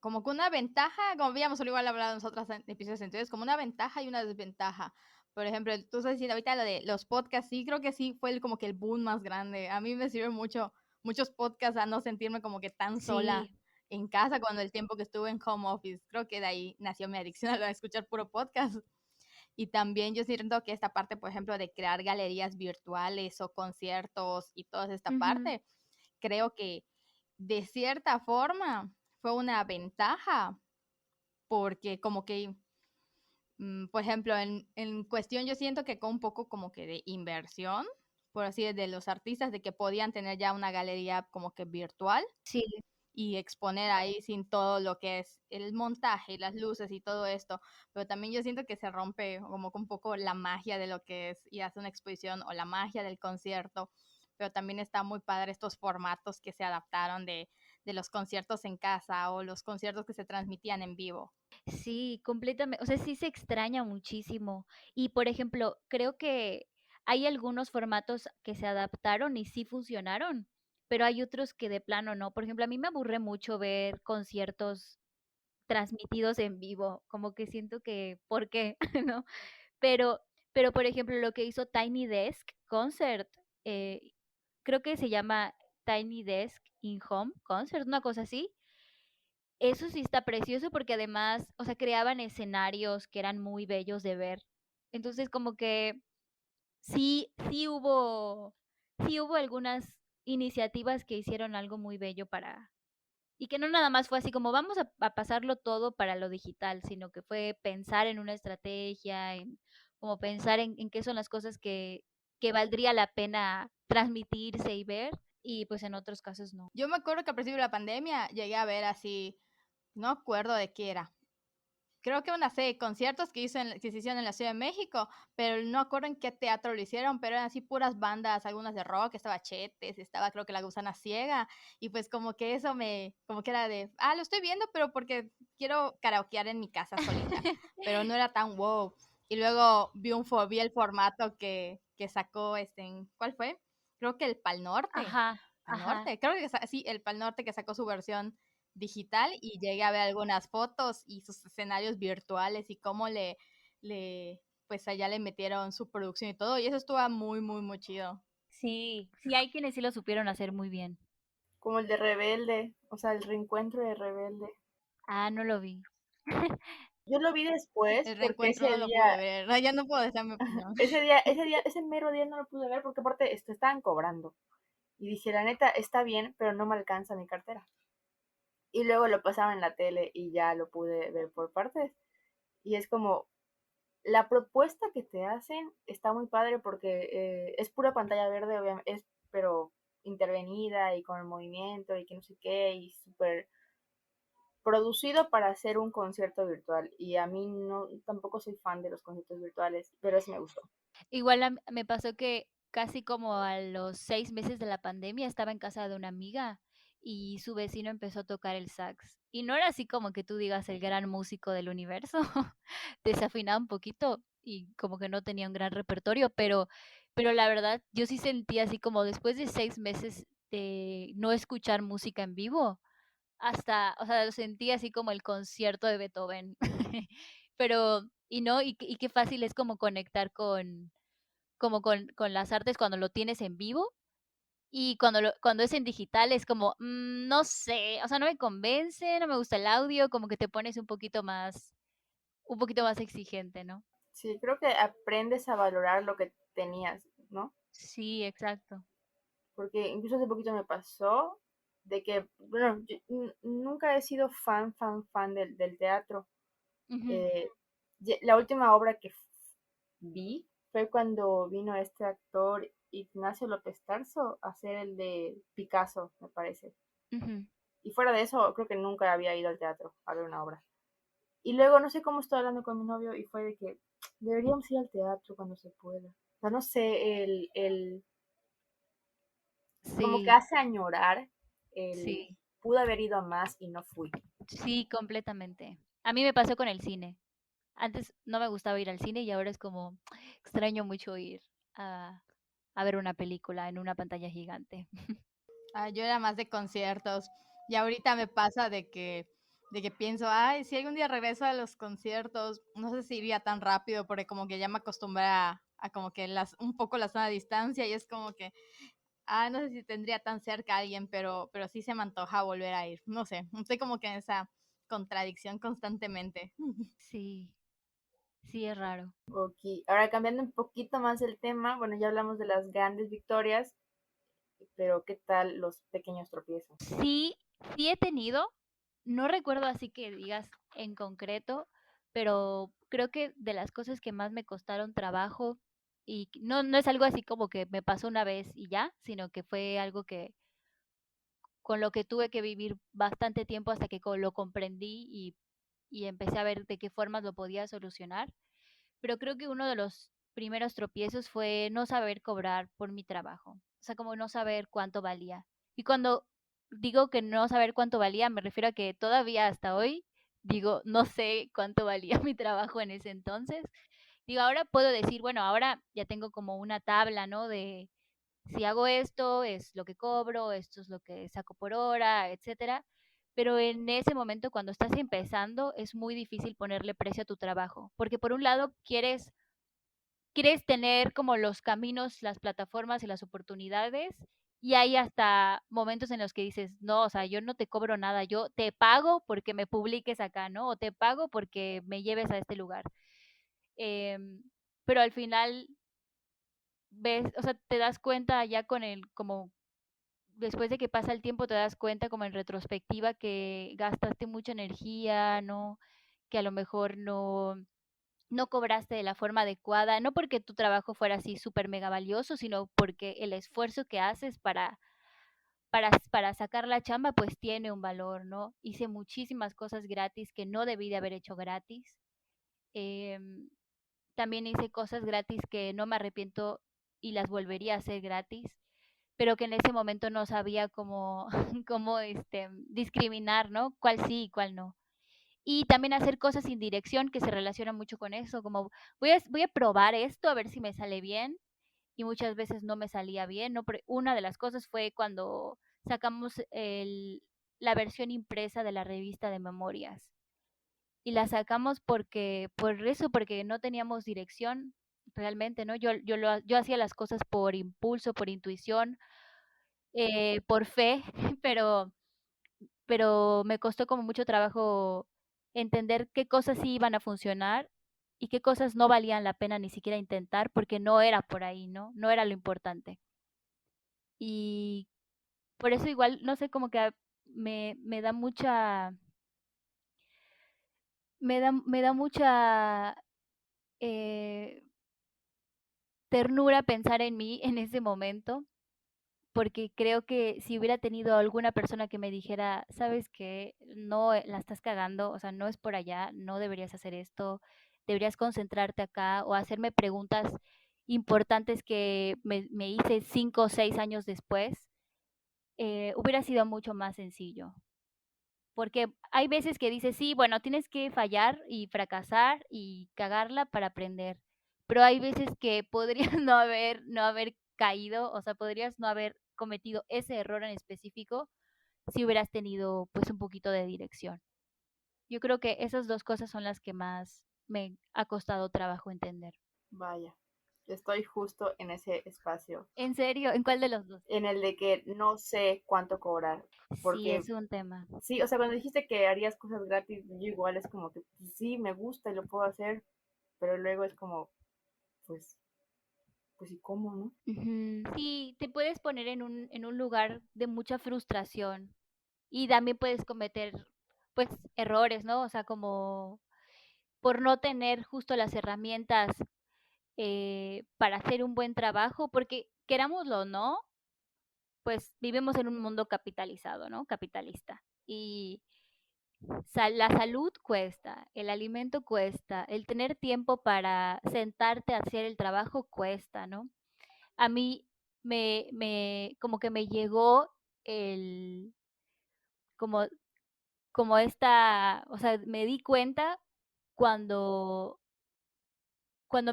una ventaja, como habíamos igual hablado nosotras en episodios anteriores, como una ventaja y una desventaja. Por ejemplo, tú estás diciendo ahorita lo de los podcasts, sí, creo que sí fue como que el boom más grande. A mí me sirven muchos podcasts a no sentirme como que tan sola Sí, en casa cuando el tiempo que estuve en home office. Creo que de ahí nació mi adicción a escuchar puro podcast. Y también yo siento que esta parte, por ejemplo, de crear galerías virtuales o conciertos y toda esta ujú, parte, creo que de cierta forma fue una ventaja porque como que, por ejemplo, en cuestión yo siento que con un poco como que de inversión, por así de los artistas, de que podían tener ya una galería como que virtual sí, y exponer ahí sin todo lo que es el montaje y las luces y todo esto, pero también yo siento que se rompe como que un poco la magia de lo que es y hace una exposición o la magia del concierto, pero también está muy padre estos formatos que se adaptaron de los conciertos en casa o los conciertos que se transmitían en vivo. sí, completamente, o sea, sí se extraña muchísimo. Y por ejemplo, creo que hay algunos formatos que se adaptaron y sí funcionaron, pero hay otros que de plano no. Por ejemplo, a mí me aburre mucho ver conciertos transmitidos en vivo, como que siento que, ¿por qué? ¿No? Pero, pero por ejemplo, lo que hizo Tiny Desk Concert, eh, creo que se llama Tiny Desk in Home Concert, una cosa así. Eso sí está precioso porque además, o sea, creaban escenarios que eran muy bellos de ver. Entonces, como que sí hubo algunas iniciativas que hicieron algo muy bello y que no nada más fue así como vamos a pasarlo todo para lo digital, sino que fue pensar en una estrategia, como pensar en qué son las cosas que valdría la pena transmitirse y ver, y pues en otros casos no. Yo me acuerdo que al principio de la pandemia llegué a ver así, no acuerdo de qué era. Creo que una serie de conciertos que se hicieron en la Ciudad de México, pero no acuerdo en qué teatro lo hicieron, pero eran así puras bandas, algunas de rock, estaba Chetes, estaba creo que La Gusana Ciega, y pues como que eso como que era de, lo estoy viendo, pero porque quiero karaokear en mi casa solita, pero no era tan wow. Y luego vi el formato que sacó, ¿cuál fue? Creo que el Pal Norte. Ajá, Pal ajá. Norte, creo que sí, el Pal Norte que sacó su versión digital y llegué a ver algunas fotos y sus escenarios virtuales y cómo pues allá le metieron su producción y todo, y eso estuvo muy, muy, muy chido. Sí, sí hay quienes sí lo supieron hacer muy bien. Como el de Rebelde, o sea, el reencuentro de Rebelde. Ah, no lo vi. Yo lo vi después El porque reencuentro no lo pude ver, ya no puedo decir mi opinión. ese mero día no lo pude ver porque aparte estaban cobrando. Y dije, la neta, está bien, pero no me alcanza mi cartera. Y luego lo pasaba en la tele y ya lo pude ver por partes. Y es como, la propuesta que te hacen está muy padre porque es pura pantalla verde, obviamente, pero intervenida y con el movimiento y que no sé qué, y súper producido para hacer un concierto virtual. Y a mí no, tampoco soy fan de los conciertos virtuales, pero ese me gustó. Igual me pasó que casi como a los 6 meses de la pandemia estaba en casa de una amiga y su vecino empezó a tocar el sax. Y no era así como que tú digas el gran músico del universo, desafinaba un poquito y como que no tenía un gran repertorio, pero la verdad, yo sí sentí así como después de 6 meses de no escuchar música en vivo, hasta, o sea, lo sentí así como el concierto de Beethoven. Pero y no, y qué fácil es como conectar con las artes cuando lo tienes en vivo, y cuando es en digital es como, no sé, o sea, no me convence, no me gusta el audio, como que te pones un poquito más exigente, ¿no? Sí, creo que aprendes a valorar lo que tenías, ¿no? Sí, exacto. Porque incluso hace poquito me pasó de que, bueno, yo nunca he sido fan del teatro. Ujú, Eh, la última obra que vi fue cuando vino este actor Ignacio López Tarso a hacer el de Picasso, me parece. ujú. Y fuera de eso, creo que nunca había ido al teatro a ver una obra. Y luego no sé cómo estoy hablando con mi novio y fue de que deberíamos ir al teatro cuando se pueda. O sea, no sé, como que Sí, hace añorar el sí, pude haber ido a más y no fui. sí, completamente. A mí me pasó con el cine. Antes no me gustaba ir al cine y ahora es como extraño mucho ir a, a ver una película en una pantalla gigante. Ah, yo era más de conciertos y ahorita me pasa de que pienso, ay, si algún día regreso a los conciertos, no sé si iría tan rápido porque como que ya me acostumbré a como que un poco la zona de distancia y es como que, no sé si tendría tan cerca a alguien, pero sí se me antoja volver a ir. No sé, estoy como que en esa contradicción constantemente. Sí, sí es raro. Ok, ahora cambiando un poquito más el tema, bueno, ya hablamos de las grandes victorias, pero ¿qué tal los pequeños tropiezos? Sí, sí he tenido, no recuerdo así que digas en concreto, pero creo que de las cosas que más me costaron trabajo y no es algo así como que me pasó una vez y ya, sino que fue algo que con lo que tuve que vivir bastante tiempo hasta que lo comprendí y empecé a ver de qué formas lo podía solucionar. Pero creo que uno de los primeros tropiezos fue no saber cobrar por mi trabajo, o sea, como no saber cuánto valía. Y cuando digo que no saber cuánto valía, me refiero a que todavía hasta hoy digo, no sé cuánto valía mi trabajo en ese entonces. Digo, ahora puedo decir, bueno, ahora ya tengo como una tabla, ¿no? De si hago esto, es lo que cobro, esto es lo que saco por hora, etcétera. Pero en ese momento, cuando estás empezando, es muy difícil ponerle precio a tu trabajo, porque por un lado quieres tener como los caminos, las plataformas y las oportunidades, y hay hasta momentos en los que dices, no, o sea, yo no te cobro nada, yo te pago porque me publiques acá, ¿no? O te pago porque me lleves a este lugar. Em, pero al final ves, o sea, te das cuenta ya como después de que pasa el tiempo te das cuenta como en retrospectiva que gastaste mucha energía, ¿no? Que a lo mejor no cobraste de la forma adecuada, no porque tu trabajo fuera así súper mega valioso, sino porque el esfuerzo que haces para sacar la chamba, pues tiene un valor, ¿no? Hice muchísimas cosas gratis que no debí de haber hecho gratis. Em, También hice cosas gratis que no me arrepiento y las volvería a hacer gratis, pero que en ese momento no sabía cómo, cómo discriminar, ¿no? Cuál sí y cuál no. Y también hacer cosas sin dirección que se relacionan mucho con eso, como voy a probar esto a ver si me sale bien y muchas veces no me salía bien, ¿no? Una de las cosas fue cuando sacamos la versión impresa de la revista de memorias y la sacamos porque no teníamos dirección realmente, ¿no? Yo hacía las cosas por impulso, por intuición, por fe, pero me costó como mucho trabajo entender qué cosas sí iban a funcionar y qué cosas no valían la pena ni siquiera intentar porque no era por ahí, ¿no? No era lo importante. Y por eso igual, no sé, como que me da mucha eh, ternura pensar en mí en ese momento, porque creo que si hubiera tenido alguna persona que me dijera, sabes que no la estás cagando, o sea, no es por allá, no deberías hacer esto, deberías concentrarte acá o hacerme preguntas importantes que me hice 5 o 6 años después, hubiera sido mucho más sencillo. Porque hay veces que dices, sí, bueno, tienes que fallar y fracasar y cagarla para aprender. pero hay veces que podrías no haber caído, o sea, podrías no haber cometido ese error en específico si hubieras tenido, pues, un poquito de dirección. Yo creo que esas 2 cosas son las que más me ha costado trabajo entender. Vaya, estoy justo en ese espacio, ¿En serio? ¿En cuál de los 2? en el de que no sé cuánto cobrar, Sí, porque es un tema. sí, o sea, cuando dijiste que harías cosas gratis, yo igual es como que pues, sí, me gusta y lo puedo hacer, pero luego es como, pues, pues ¿y cómo, no? Ujú. Sí, te puedes poner en un lugar de mucha frustración y también puedes cometer, pues, errores, ¿no? O sea, como por no tener justo las herramientas, para hacer un buen trabajo, porque querámoslo o no, pues, vivimos en un mundo capitalizado, ¿no? Capitalista. Y la salud cuesta, el alimento cuesta, el tener tiempo para sentarte a hacer el trabajo cuesta, ¿no? A mí como que me llegó el como o sea, me di cuenta cuando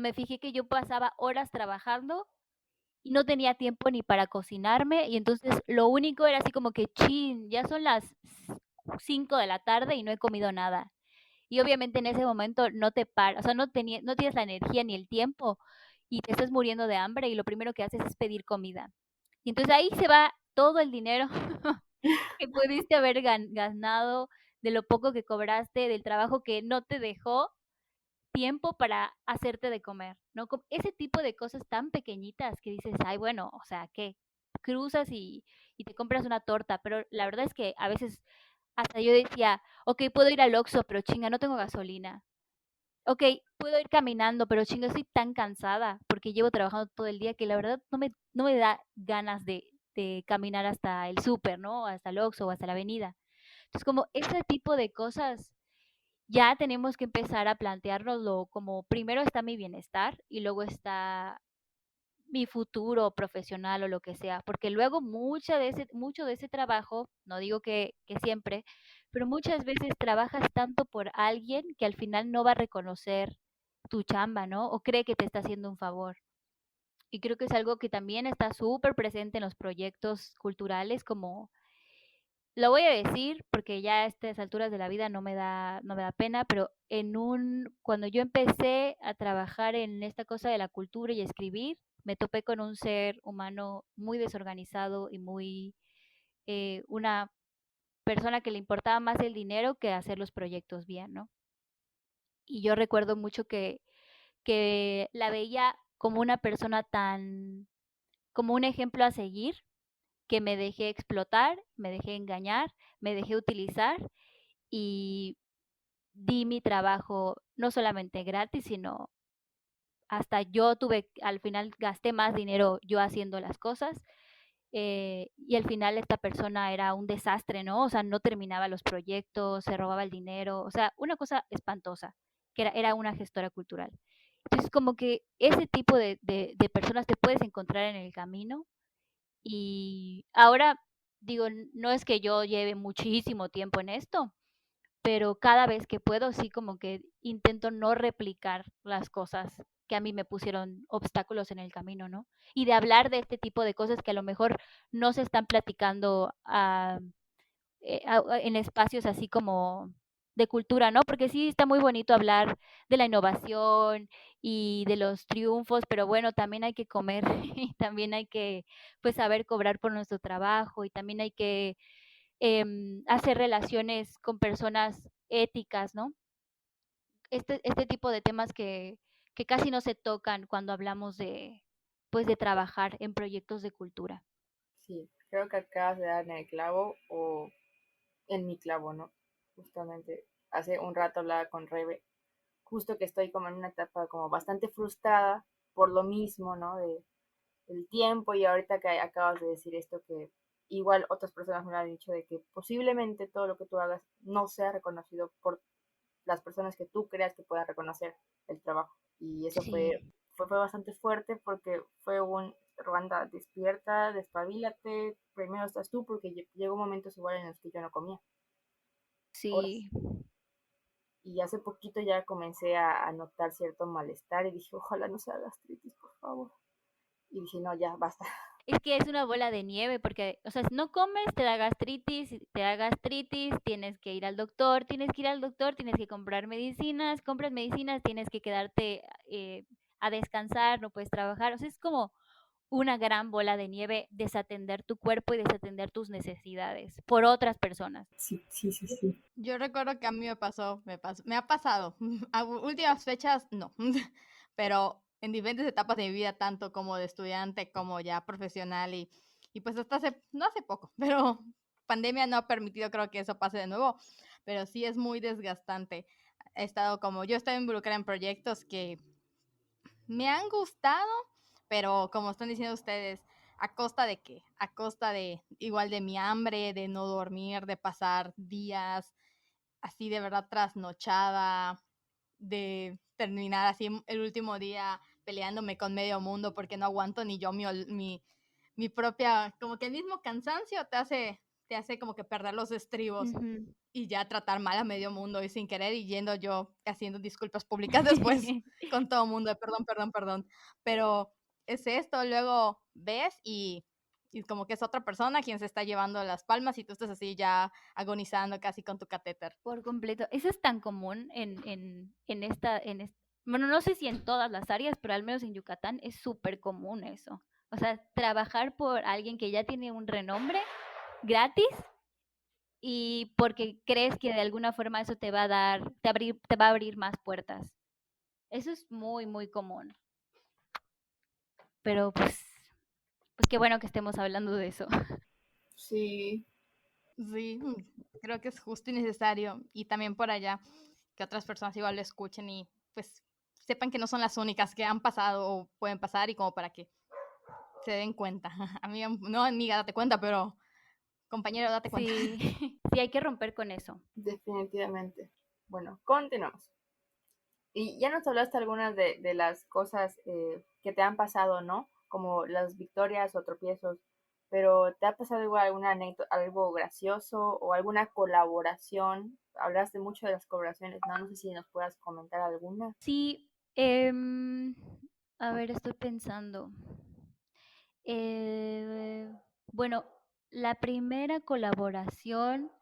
me fijé que yo pasaba horas trabajando y no tenía tiempo ni para cocinarme, y entonces lo único era así como que: "Chin, ya son las 5 de la tarde y no he comido nada". Y obviamente en ese momento no te paras, o sea, no tienes la energía ni el tiempo y te estás muriendo de hambre y lo primero que haces es pedir comida. Y entonces ahí se va todo el dinero que pudiste haber ganado, de lo poco que cobraste, del trabajo que no te dejó tiempo para hacerte de comer, ¿no? Ese tipo de cosas tan pequeñitas que dices: "Ay, bueno, o sea, ¿qué?". Cruzas y te compras una torta, pero la verdad es que a veces hasta yo decía: "Okey, puedo ir al Oxxo, pero chinga, no tengo gasolina. Okey, puedo ir caminando, pero chinga, estoy tan cansada porque llevo trabajando todo el día que la verdad no me da ganas de caminar hasta el súper, ¿no? Hasta el Oxxo o hasta la avenida". Entonces, como ese tipo de cosas ya tenemos que empezar a planteárnoslo como primero está mi bienestar y luego está mi futuro profesional o lo que sea, porque luego mucho de ese trabajo, no digo que siempre, pero muchas veces trabajas tanto por alguien que al final no va a reconocer tu chamba, ¿no? O cree que te está haciendo un favor. Y creo que es algo que también está súper presente en los proyectos culturales, como lo voy a decir porque ya a estas alturas de la vida no me da pena, pero cuando yo empecé a trabajar en esta cosa de la cultura y escribir, me topé con un ser humano muy desorganizado y una persona que le importaba más el dinero que hacer los proyectos bien, ¿no? Y yo recuerdo mucho que la veía como una persona como un ejemplo a seguir, que me dejé explotar, me dejé engañar, me dejé utilizar y di mi trabajo no solamente gratis, sino hasta al final gasté más dinero yo haciendo las cosas, y al final esta persona era un desastre, ¿no? O sea, no terminaba los proyectos, se robaba el dinero, o sea, una cosa espantosa, que era una gestora cultural. Entonces, como que ese tipo de personas te puedes encontrar en el camino y ahora, digo, no es que yo lleve muchísimo tiempo en esto, pero cada vez que puedo, sí como que intento no replicar las cosas que a mí me pusieron obstáculos en el camino, ¿no? Y de hablar de este tipo de cosas que a lo mejor no se están platicando, en espacios así como de cultura, ¿no? Porque sí está muy bonito hablar de la innovación y de los triunfos, pero bueno, también hay que comer y también hay que, pues, saber cobrar por nuestro trabajo y también hay que hacer relaciones con personas éticas, ¿no? Este tipo de temas que casi no se tocan cuando hablamos pues, de trabajar en proyectos de cultura. Sí, creo que acabas de dar en el clavo o en mi clavo, ¿no? Justamente hace un rato hablaba con Rebe, justo que estoy como en una etapa como bastante frustrada por lo mismo, ¿no? El tiempo y ahorita que acabas de decir esto que igual otras personas me lo han dicho de que posiblemente todo lo que tú hagas no sea reconocido por las personas que tú creas que puedan reconocer el trabajo. Y eso Sí, fue bastante fuerte porque fue un Ruanda, despierta, despabilate, primero estás tú porque llegó momentos igual en los que yo no comía horas. sí. Y hace poquito ya comencé a notar cierto malestar y dije, ojalá no sea gastritis, por favor. Y dije, no, ya, basta. Es que es una bola de nieve porque, o sea, si no comes, te da gastritis, tienes que ir al doctor, tienes que compras medicinas, tienes que quedarte a descansar, no puedes trabajar. O sea, es como una gran bola de nieve desatender tu cuerpo y desatender tus necesidades por otras personas. Sí, sí, sí, sí. Yo recuerdo que a mí me ha pasado. A últimas fechas, no. Pero en diferentes etapas de mi vida, tanto como de estudiante como ya profesional y pues hasta no hace poco, pero pandemia no ha permitido creo que eso pase de nuevo, pero sí es muy desgastante. Yo he estado involucrada en proyectos que me han gustado, pero como están diciendo ustedes, ¿a costa de qué? A costa de igual de mi hambre, de no dormir, de pasar días así de verdad trasnochada, de terminar así el último día peleándome con medio mundo porque no aguanto ni yo mi propia, como que el mismo cansancio te hace como que perder los estribos Ujú. y ya tratar mal a medio mundo y sin querer y yendo yo haciendo disculpas públicas después con todo mundo, de perdón, perdón, perdón. Pero es esto, luego ves y como que es otra persona quien se está llevando las palmas y tú estás así ya agonizando casi con tu catéter. Por completo. Eso es tan común bueno, no sé si en todas las áreas, pero al menos en Yucatán es súper común eso. O sea, trabajar por alguien que ya tiene un renombre gratis y porque crees que de alguna forma eso te va a te va a abrir más puertas. Eso es muy, muy común. Pero pues qué bueno que estemos hablando de eso. Sí, Sí, creo que es justo y necesario. Y también por allá, que otras personas igual lo escuchen y pues sepan que no son las únicas que han pasado o pueden pasar y como para que se den cuenta. Amiga, no amiga, date cuenta, pero compañero, date cuenta. Sí, sí, hay que romper con eso. definitivamente. Bueno, continuamos. Y ya nos hablaste algunas de las cosas que te han pasado, ¿no? Como las victorias o tropiezos, pero ¿te ha pasado igual alguna anécdota, algo gracioso o alguna colaboración? Hablaste mucho de las colaboraciones, ¿no? No sé si nos puedas comentar alguna. Sí, a ver, estoy pensando. Eh, bueno, la primera colaboración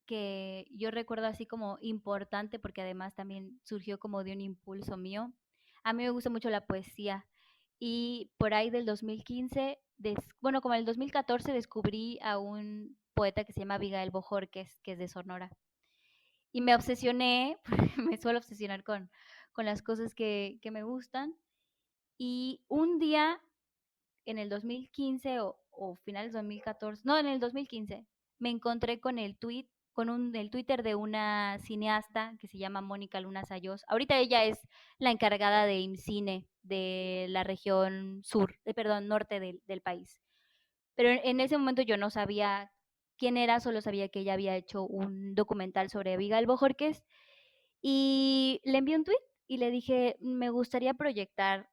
que yo recuerdo así como importante, porque además también surgió como de un impulso mío. A mí me gusta mucho la poesía y por ahí del 2015, bueno, como en el 2014 descubrí a un poeta que se llama Abigail Bojorquez, que es de Sonora. Y me obsesioné, me suelo obsesionar con las cosas que me gustan. Y un día en el 2015 o finales de 2014, no, en el 2015, me encontré con el Twitter de una cineasta que se llama Mónica Luna Sayos. Ahorita ella es la encargada de IMCINE de la región perdón, norte del país. Pero en ese momento yo no sabía quién era, solo sabía que ella había hecho un documental sobre Abigail Bojorquez y le envié un tweet y le dije, me gustaría proyectar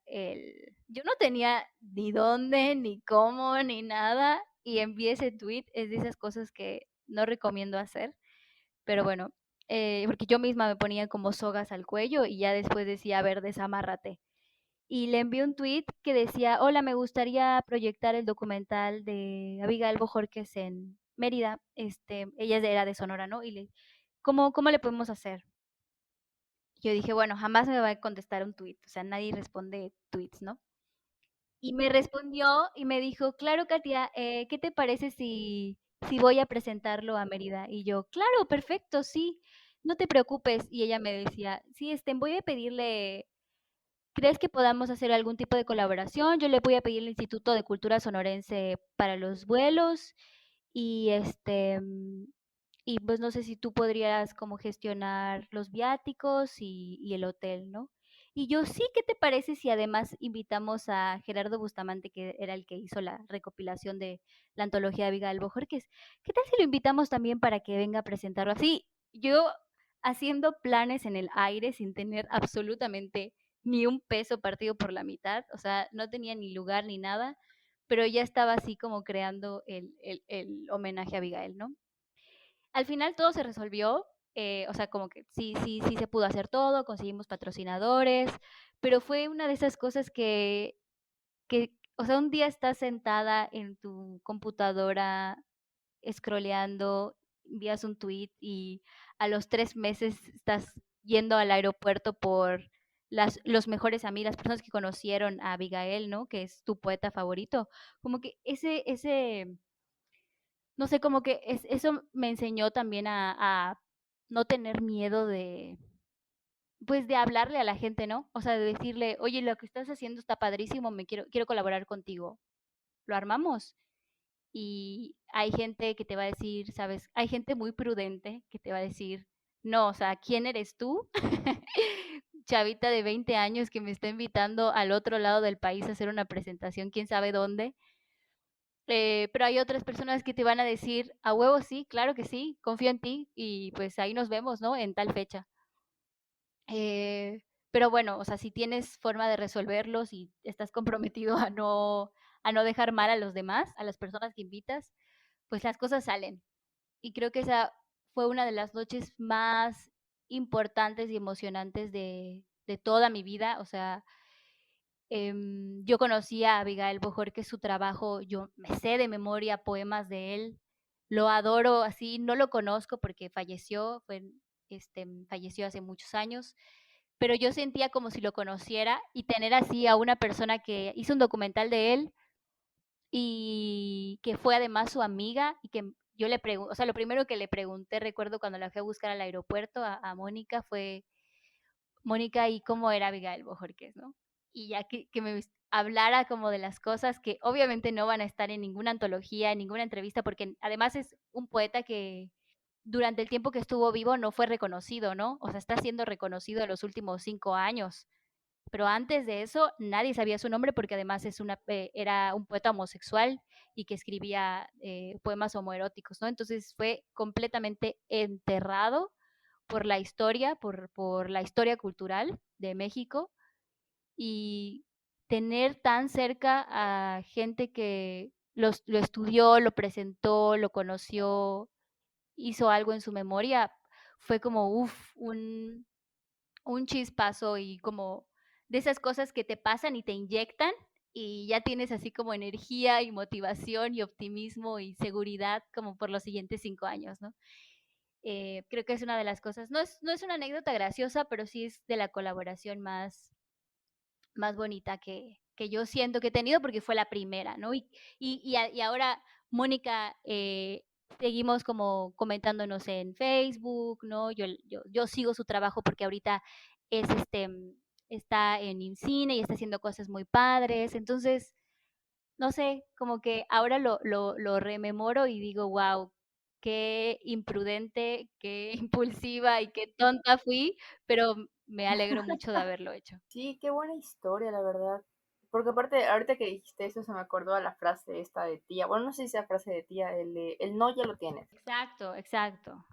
Yo no tenía ni dónde, ni cómo, ni nada, y envié ese tweet. Es de esas cosas que no recomiendo hacer, pero bueno, porque yo misma me ponía como sogas al cuello y ya después decía, a ver, desamárrate. Y le envié un tweet que decía, hola, me gustaría proyectar el documental de Abigail Bojorquez en Mérida. Ella era de Sonora, ¿no? ¿Cómo le podemos hacer? Yo dije, bueno, jamás me va a contestar un tweet, o sea, nadie responde tweets, ¿no? Y me respondió y me dijo, claro, Katia, ¿qué te parece si voy a presentarlo a Mérida? Y yo, claro, perfecto, sí, no te preocupes. Y ella me decía, sí, voy a pedirle, ¿crees que podamos hacer algún tipo de colaboración? Yo le voy a pedir al Instituto de Cultura Sonorense para los vuelos y y pues no sé si tú podrías como gestionar los viáticos y el hotel, ¿no? Y yo, sí, ¿qué te parece si además invitamos a Gerardo Bustamante, que era el que hizo la recopilación de la antología de Abigail Bojorquez? ¿Qué tal si lo invitamos también para que venga a presentarlo así? Yo haciendo planes en el aire sin tener absolutamente ni un peso partido por la mitad, o sea, no tenía ni lugar ni nada, pero ya estaba así como creando el homenaje a Abigail, ¿no? Al final todo se resolvió, O sea, como que sí se pudo hacer todo, conseguimos patrocinadores, pero fue una de esas cosas o sea, un día estás sentada en tu computadora scrolleando, envías un tweet y a los 3 meses estás yendo al aeropuerto por los mejores amigos, las personas que conocieron a Abigail, ¿no? Que es tu poeta favorito. Como que no sé, como que eso me enseñó también a no tener miedo pues, de hablarle a la gente, ¿no? O sea, de decirle: "Oye, lo que estás haciendo está padrísimo, quiero colaborar contigo, ¿lo armamos?". Y hay gente que te va a decir, ¿sabes? Hay gente muy prudente que te va a decir: "No, o sea, ¿quién eres tú? Chavita de 20 años que me está invitando al otro lado del país a hacer una presentación, quién sabe dónde". Pero hay otras personas que te van a decir: "A huevo sí, claro que sí, confío en ti y, pues, ahí nos vemos, ¿no? En tal fecha". Eh, pero bueno, o sea, si tienes forma de resolverlos y estás comprometido a no dejar mal a los demás, a las personas que invitas, pues las cosas salen. Y creo que esa fue una de las noches más importantes y emocionantes de toda mi vida. O sea, yo conocí a Abigail Bojorquez, su trabajo, yo me sé de memoria poemas de él, lo adoro así, no lo conozco porque falleció hace muchos años, pero yo sentía como si lo conociera y tener así a una persona que hizo un documental de él y que fue además su amiga y que yo le pregunté, o sea, lo primero que le pregunté, recuerdo cuando la fui a buscar al aeropuerto a Mónica fue, Mónica, ¿y cómo era Abigail Bojorquez, no? Y ya que hablara como de las cosas que obviamente no van a estar en ninguna antología, en ninguna entrevista, porque además es un poeta que durante el tiempo que estuvo vivo no fue reconocido, ¿no? O sea, está siendo reconocido en los últimos 5 años. Pero antes de eso nadie sabía su nombre porque además era un poeta homosexual y que escribía poemas homoeróticos, ¿no? Entonces fue completamente enterrado por la historia, por la historia cultural de México y tener tan cerca a gente que lo estudió, lo presentó, lo conoció, hizo algo en su memoria, fue como, un chispazo y como de esas cosas que te pasan y te inyectan y ya tienes así como energía y motivación y optimismo y seguridad como por los siguientes 5 años, ¿no? Creo que es una de las cosas, no es una anécdota graciosa, pero sí es de la colaboración más bonita que yo siento que he tenido porque fue la primera, ¿no? Y ahora, Mónica, seguimos como comentándonos en Facebook, ¿no? Yo sigo su trabajo porque ahorita es está en INCINE y está haciendo cosas muy padres. Entonces, no sé, como que ahora lo rememoro y digo, wow, qué imprudente, qué impulsiva y qué tonta fui, pero me alegro mucho de haberlo hecho. Sí, qué buena historia, la verdad. Porque aparte, ahorita que dijiste eso, se me acordó a la frase esta de tía. Bueno, no sé si sea frase de tía, el no ya lo tienes. Exacto, exacto,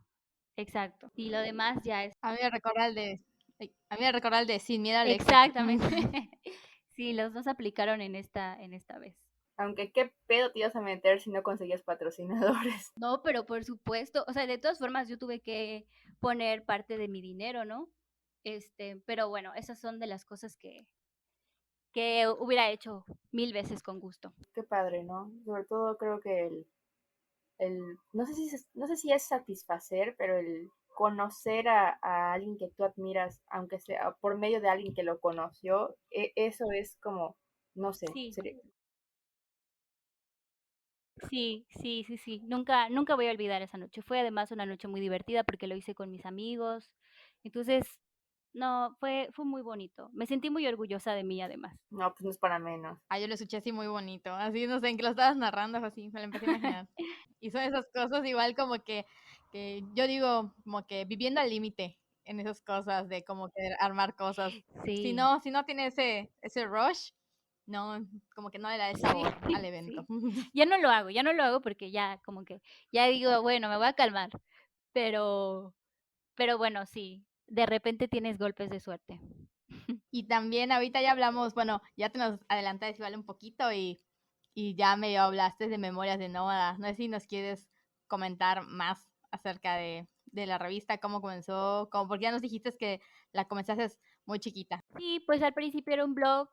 exacto. Y lo demás ya es A mí me recuerda el de, ay, a mí me recuerda el de sin miedo al éxito. exactamente. Sí, los 2 aplicaron en esta vez. Aunque qué pedo te ibas a meter si no conseguías patrocinadores. No, pero por supuesto, o sea, de todas formas yo tuve que poner parte de mi dinero, ¿no? Pero bueno, esas son de las cosas que hubiera hecho 1000 veces con gusto. Qué padre, ¿no? Sobre todo creo que no sé no sé si es satisfacer, pero el conocer a alguien que tú admiras, aunque sea por medio de alguien que lo conoció, eso es como, no sé, Sí, sí. Nunca voy a olvidar esa noche. Fue además una noche muy divertida porque lo hice con mis amigos. Entonces, no, fue muy bonito. Me sentí muy orgullosa de mí además. no, pues no es para menos. Ah, yo lo escuché así muy bonito, así, no sé, en que lo estabas narrando, fue así, me lo empecé a imaginar. Y son esas cosas igual como que yo digo, como que viviendo al límite en esas cosas de como que armar cosas. Sí, Si no tiene ese rush, no, como que no le da el sí, sabor al evento. sí. Ya no lo hago porque ya como que ya digo, bueno, me voy a calmar. Pero, pero bueno, sí, de repente tienes golpes de suerte. Y también ahorita ya hablamos, bueno, ya te nos adelantaste igual un poquito y ya medio hablaste de Memorias de Nómada. No sé si nos quieres comentar más acerca de de la revista, cómo comenzó, como porque ya nos dijiste que la comenzaste muy chiquita. Sí, pues al principio era un blog.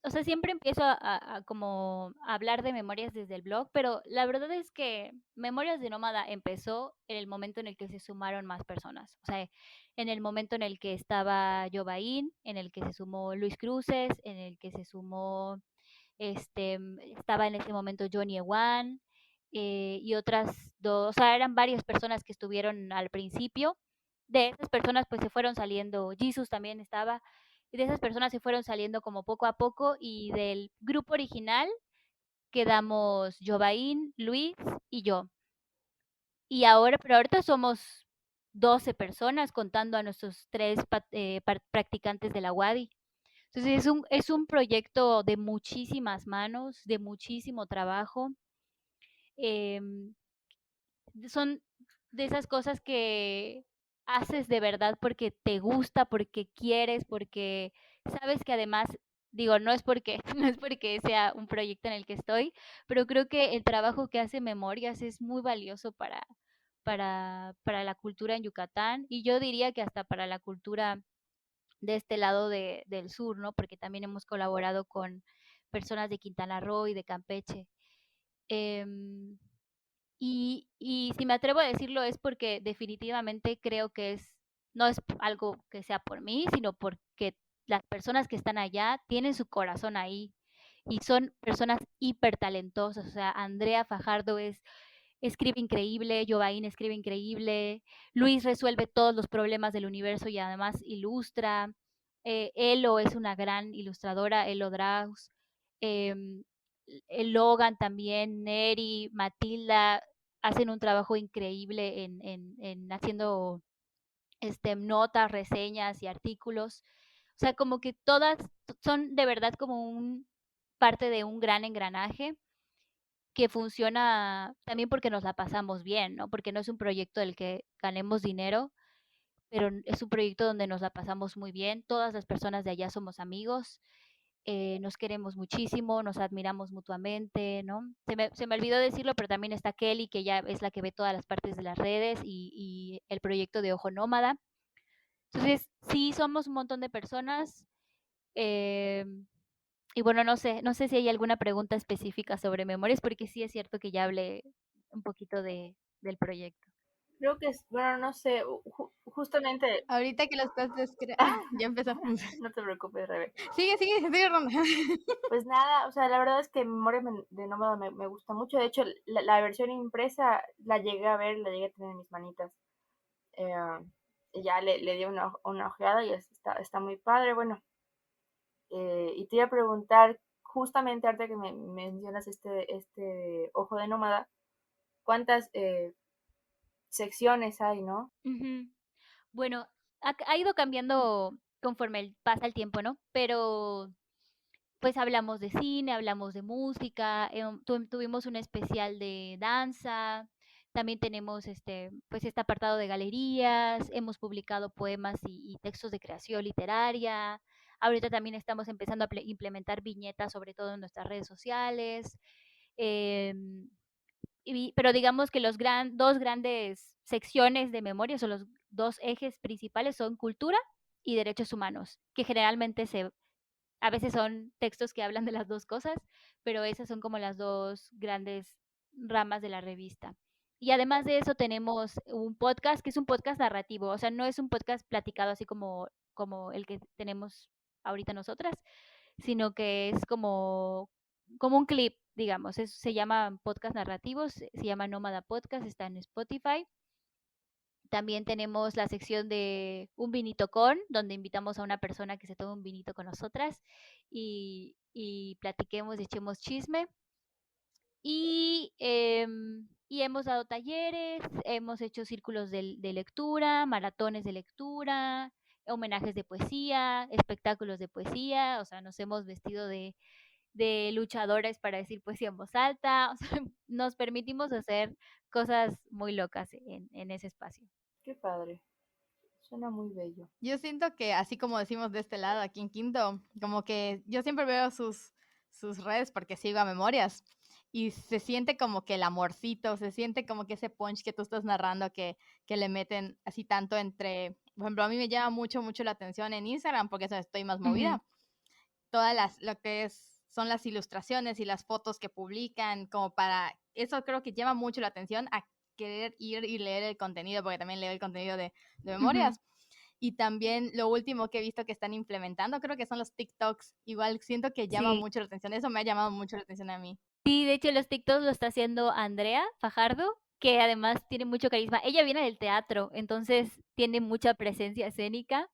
O sea, siempre empiezo a como a hablar de Memorias desde el blog, pero la verdad es que Memorias de Nómada empezó en el momento en el que se sumaron más personas. O sea, en el momento en el que estaba Jovaín, en el que se sumó Luis Cruces, en el que se sumó, estaba en ese momento Johnny Ewan, y otras dos, o sea, eran varias personas que estuvieron al principio. De esas personas pues se fueron saliendo, Jesus también estaba, y de esas personas se fueron saliendo como poco a poco, y del grupo original quedamos Jovaín, Luis y yo. Pero ahorita somos 12 personas contando a nuestros tres practicantes de la UADI. Entonces es un proyecto de muchísimas manos, de muchísimo trabajo. em, Son de esas cosas que haces de verdad porque te gusta, porque quieres, porque sabes que además, digo, no es porque, no es porque sea un proyecto en el que estoy, pero creo que el trabajo que hace Memorias es muy valioso para la cultura en Yucatán, y yo diría que hasta para la cultura de este lado del sur, ¿no? Porque también hemos colaborado con personas de Quintana Roo y de Campeche. Em, y si me atrevo a decirlo es porque definitivamente creo que no es algo que sea por mí, sino porque las personas que están allá tienen su corazón ahí y son personas hiper talentosas. O sea, Andrea Fajardo escribe increíble, Jovaín escribe increíble, Luis resuelve todos los problemas del universo y además ilustra. Elo es una gran ilustradora, Elo Draus. em, el Logan también, Neri, Matilda, hacen un trabajo increíble en haciendo notas, reseñas y artículos. O sea, como que todas son de verdad como parte de un gran engranaje que funciona también porque nos la pasamos bien, ¿no? Porque no es un proyecto del que ganemos dinero, pero es un proyecto donde nos la pasamos muy bien. Todas las personas de allá somos amigos, nos queremos muchísimo, nos admiramos mutuamente, ¿no? Se me olvidó decirlo, pero también está Kelly, que ya es la que ve todas las partes de las redes, y el proyecto de Ojo Nómada. Entonces, sí, somos un montón de personas. eh, y bueno, no sé si hay alguna pregunta específica sobre Memorias, porque sí es cierto que ya hablé un poquito del proyecto. Creo que es, bueno, no sé, justamente, Ahorita que lo estás describiendo... Ah, ya empezó. no te preocupes, Rebe. Sigue, Ronda. Pues nada, o sea, la verdad es que Memoria de Nómada me gusta mucho. De hecho, la versión impresa la llegué a ver, la llegué a tener en mis manitas. Eh, y ya le di una ojeada y está muy padre. Bueno, y te iba a preguntar, justamente ahorita que me mencionas este Ojo de Nómada, ¿cuántas secciones hay, no? Ujú. Bueno, ha ido cambiando conforme pasa el tiempo, ¿no? Pero pues hablamos de cine, hablamos de música, tuvimos un especial de danza, también tenemos pues este apartado de galerías, hemos publicado poemas y textos de creación literaria. Ahorita también estamos empezando a implementar viñetas, sobre todo en nuestras redes sociales. em, pero digamos que dos grandes secciones de Memorias, o los dos ejes principales, son cultura y derechos humanos, que generalmente a veces son textos que hablan de las dos cosas, pero esas son como las dos grandes ramas de la revista. Y además de eso tenemos un podcast, que es un podcast narrativo. O sea, no es un podcast platicado así como el que tenemos ahorita nosotras, sino que es como un clip, digamos. Se llama podcast narrativos, se llama Nómada Podcast, está en Spotify. También tenemos la sección de un vinito con, donde invitamos a una persona que se tome un vinito con nosotras y platiquemos y echemos chisme. Y hemos dado talleres, hemos hecho círculos de lectura, maratones de lectura, homenajes de poesía, espectáculos de poesía. O sea, nos hemos vestido de luchadores para decir poesía en voz alta. O sea, nos permitimos hacer cosas muy locas en ese espacio. Qué padre, suena muy bello. Yo siento que así como decimos de este lado, aquí en Quinto, como que yo siempre veo sus redes porque sigo a Memorias. y se siente como que el amorcito, se siente como que ese punch que tú estás narrando que le meten así tanto entre, por ejemplo, a mí me llama mucho, mucho la atención en Instagram porque es donde estoy más Ujú. movida. Todas lo que son las ilustraciones y las fotos que publican, como para, eso creo que llama mucho la atención a querer ir y leer el contenido, porque también leo el contenido de Ujú. memorias. Y también lo último que he visto que están implementando, creo que son los TikToks. Igual siento que llama Sí. mucho la atención. Eso me ha llamado mucho la atención a mí. Sí, de hecho los TikToks lo está haciendo Andrea Fajardo, que además tiene mucho carisma. Ella viene del teatro, entonces tiene mucha presencia escénica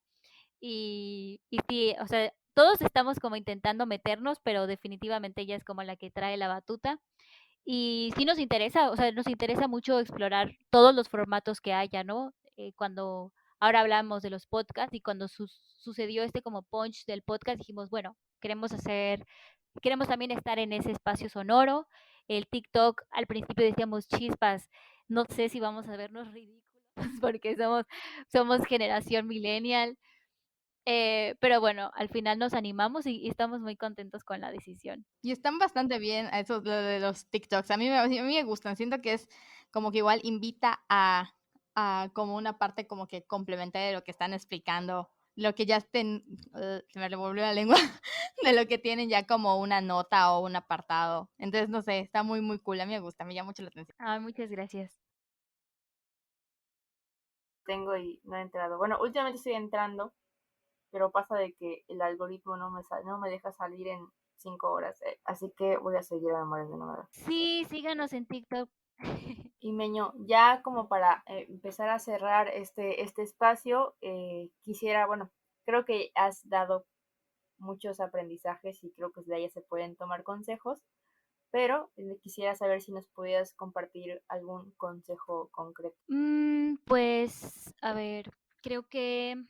y sí, o sea, todos estamos como intentando meternos, pero definitivamente ella es como la que trae la batuta. Y sí nos interesa, o sea, nos interesa mucho explorar todos los formatos que haya, ¿no? Cuando ahora hablamos de los podcasts y cuando sucedió este como punch del podcast, dijimos, bueno, queremos también estar en ese espacio sonoro. El TikTok, al principio decíamos chispas, no sé si vamos a vernos ridículos porque somos generación millennial, pero bueno, al final nos animamos y estamos muy contentos con la decisión. Y están bastante bien a eso lo de los TikToks. A mí me gustan. Siento que es como que igual invita a como una parte como que complementaria de lo que están explicando. Lo que ya estén, se me revolvió la lengua, de lo que tienen ya como una nota o un apartado. Entonces, no sé, está muy, muy cool. A mí me gusta, me llama mucho la atención. Ay, muchas gracias. Tengo y no he entrado. Bueno, últimamente estoy entrando, pero pasa de que el algoritmo no me deja salir en 5 horas. Así que voy a seguir a Memorias de Nómada. Sí, síganos en TikTok. Y Meño, ya como para empezar a cerrar este espacio, quisiera, bueno, creo que has dado muchos aprendizajes y creo que de ahí se pueden tomar consejos, pero quisiera saber si nos pudieras compartir algún consejo concreto. Pues, a ver, creo que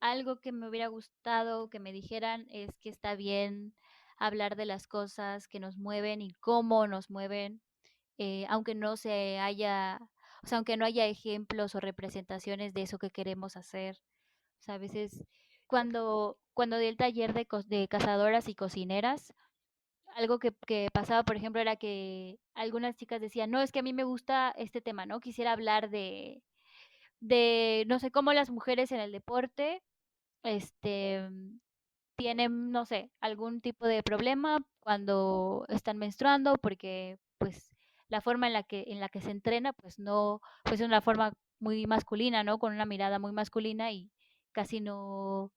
algo que me hubiera gustado que me dijeran es que está bien hablar de las cosas que nos mueven y cómo nos mueven, aunque no se haya, o sea, aunque no haya ejemplos o representaciones de eso que queremos hacer. O sea, a veces cuando di el taller de cazadoras y cocineras, algo que pasaba, por ejemplo, era que algunas chicas decían, no, es que a mí me gusta este tema, ¿no? Quisiera hablar de, no sé, cómo las mujeres en el deporte, este, tienen, no sé, algún tipo de problema cuando están menstruando, porque pues la forma en la que se entrena, pues no, pues es una forma muy masculina, ¿no? Con una mirada muy masculina y casi no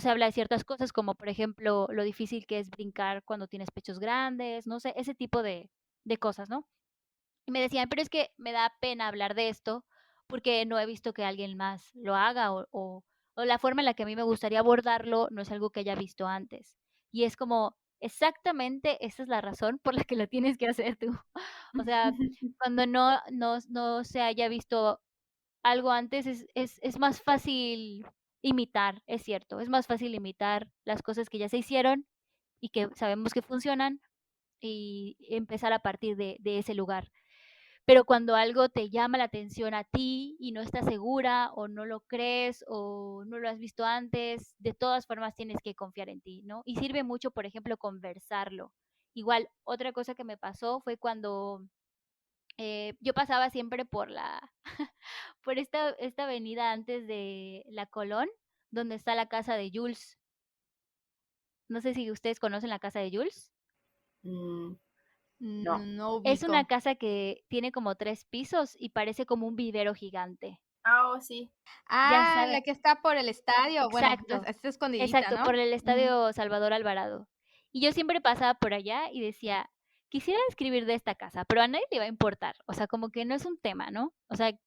se habla de ciertas cosas, como por ejemplo lo difícil que es brincar cuando tienes pechos grandes, no sé, ese tipo de cosas, ¿no? Y me decían, pero es que me da pena hablar de esto porque no he visto que alguien más lo haga o la forma en la que a mí me gustaría abordarlo no es algo que haya visto antes. Y es como, exactamente esa es la razón por la que lo tienes que hacer tú. O sea, cuando no se haya visto algo antes, es más fácil imitar, es cierto, es más fácil imitar las cosas que ya se hicieron y que sabemos que funcionan y empezar a partir de ese lugar. Pero cuando algo te llama la atención a ti y no estás segura o no lo crees o no lo has visto antes, de todas formas tienes que confiar en ti, ¿no? Y sirve mucho, por ejemplo, conversarlo. Igual, otra cosa que me pasó fue cuando yo pasaba siempre por por esta avenida antes de la Colón, donde está la casa de Jules. No sé si ustedes conocen la casa de Jules. Mm, no. No Es una ubico. casa que tiene como 3 pisos y parece como un vivero gigante. Ah, oh, sí. Ya Ah, saben. la que está por el estadio. Bueno, Exacto, está escondidita, exacto, ¿no? por el Ujú. Estadio Salvador Alvarado. Y yo siempre pasaba por allá y decía, quisiera escribir de esta casa, pero a nadie le va a importar. O sea, como que no es un tema, ¿no? O sea,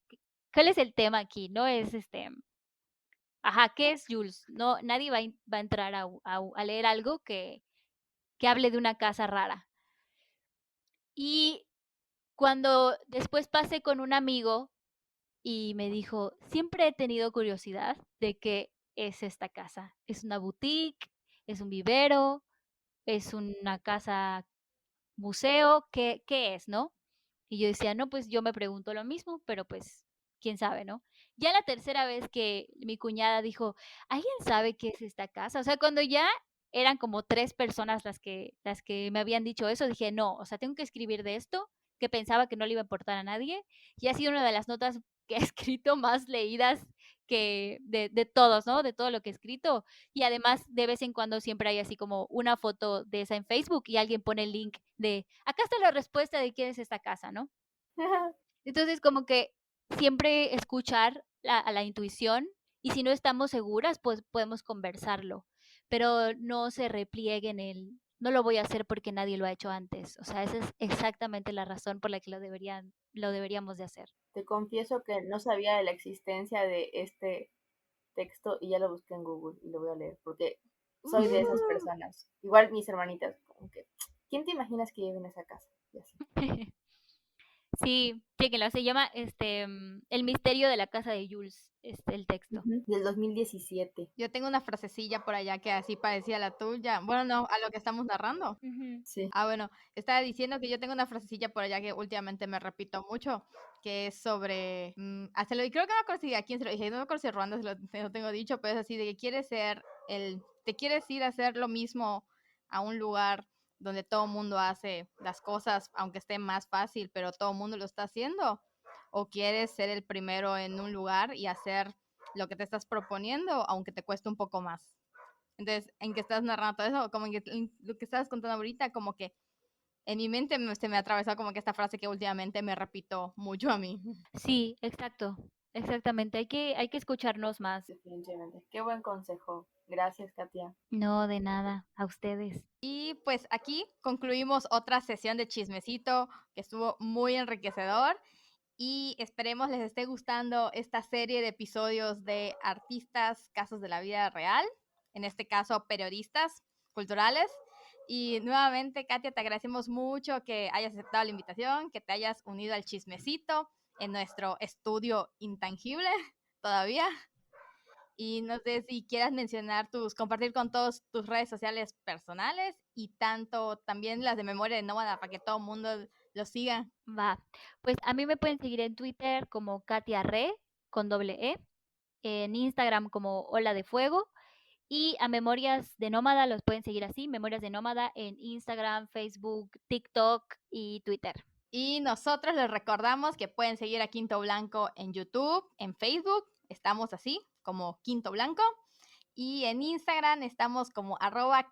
¿cuál es el tema aquí? No es ajá, ¿qué es Jules? No, nadie va a entrar a leer algo que hable de una casa rara. Y cuando después pasé con un amigo y me dijo, siempre he tenido curiosidad de qué es esta casa. ¿Es una boutique? ¿Es un vivero? ¿Es una casa museo? ¿Qué es, no? Y yo decía, no, pues yo me pregunto lo mismo, pero pues, quién sabe, ¿no? Ya la tercera vez que mi cuñada dijo, ¿alguien sabe qué es esta casa? O sea, cuando ya eran como 3 personas las que me habían dicho eso. Dije: "No, o sea, tengo que escribir de esto", que pensaba que no le iba a importar a nadie, y ha sido una de las notas que he escrito más leídas que de todos, ¿no? De todo lo que he escrito. Y además, de vez en cuando siempre hay así como una foto de esa en Facebook y alguien pone el link de: "Acá está la respuesta de quién es esta casa", ¿no? Entonces, como que siempre escuchar a la intuición y si no estamos seguras, pues podemos conversarlo, pero no se replieguen el no lo voy a hacer porque nadie lo ha hecho antes. O sea, esa es exactamente la razón por la que lo deberíamos de hacer. Te confieso que no sabía de la existencia de este texto y ya lo busqué en Google y lo voy a leer porque soy de esas personas. Igual mis hermanitas, como que, ¿quién te imaginas que vive en esa casa? Y así. Sí, chéquenlo, se llama, El misterio de la casa de Jules, el texto. Del 2017. Yo tengo una frasecilla por allá que así parecía la tuya. Bueno, no, a lo que estamos narrando. Ujú. Sí. Ah, bueno, estaba diciendo que yo tengo una frasecilla por allá que últimamente me repito mucho, que es sobre, y creo que no me acuerdo si a quién se lo dije, no me acuerdo si a Ruanda se lo tengo dicho, pero es así de que quieres ser te quieres ir a hacer lo mismo a un lugar donde todo el mundo hace las cosas, aunque esté más fácil, pero todo el mundo lo está haciendo, o quieres ser el primero en un lugar y hacer lo que te estás proponiendo, aunque te cueste un poco más. Entonces, en que estás narrando todo eso, como en lo que estabas contando ahorita, como que en mi mente se me atravesó como que esta frase que últimamente me repito mucho a mí. Sí, exacto, exactamente. Hay que escucharnos más. Definitivamente. Qué buen consejo. Gracias, Katia. No, de nada, a ustedes. Y pues aquí concluimos otra sesión de chismecito que estuvo muy enriquecedor y esperemos les esté gustando esta serie de episodios de artistas, casos de la vida real, en este caso periodistas culturales. Y nuevamente, Katia, te agradecemos mucho que hayas aceptado la invitación, que te hayas unido al chismecito en nuestro estudio intangible todavía. Y no sé si quieras compartir con todos tus redes sociales personales y tanto también las de Memoria de Nómada para que todo el mundo lo siga. Va. Pues a mí me pueden seguir en Twitter como Katia Re, con doble E, en Instagram como Ola de Fuego, y a Memorias de Nómada los pueden seguir así, Memorias de Nómada en Instagram, Facebook, TikTok y Twitter. Y nosotros les recordamos que pueden seguir a Quinto Blanco en YouTube, en Facebook, estamos así como Quinto Blanco, y en Instagram estamos como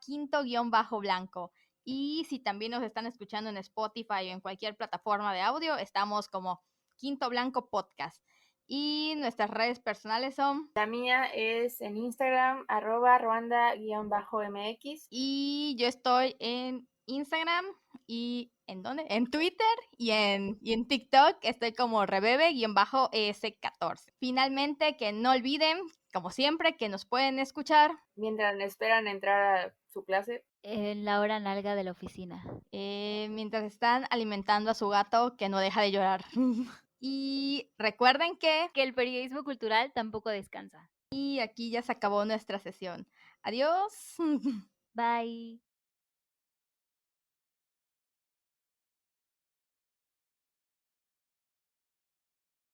@quinto_blanco. Y si también nos están escuchando en Spotify o en cualquier plataforma de audio, estamos como Quinto Blanco Podcast. Y nuestras redes personales son... La mía es en Instagram, @ruanda_mx. Y yo estoy en Instagram y ¿en dónde? En Twitter y en TikTok estoy como rebebe_es14. Finalmente, que no olviden, como siempre, que nos pueden escuchar Mientras esperan entrar a su clase. En la hora nalga de la oficina. mientras están alimentando a su gato que no deja de llorar. Y recuerden que... Que el periodismo cultural tampoco descansa. Y aquí ya se acabó nuestra sesión. Adiós. Bye.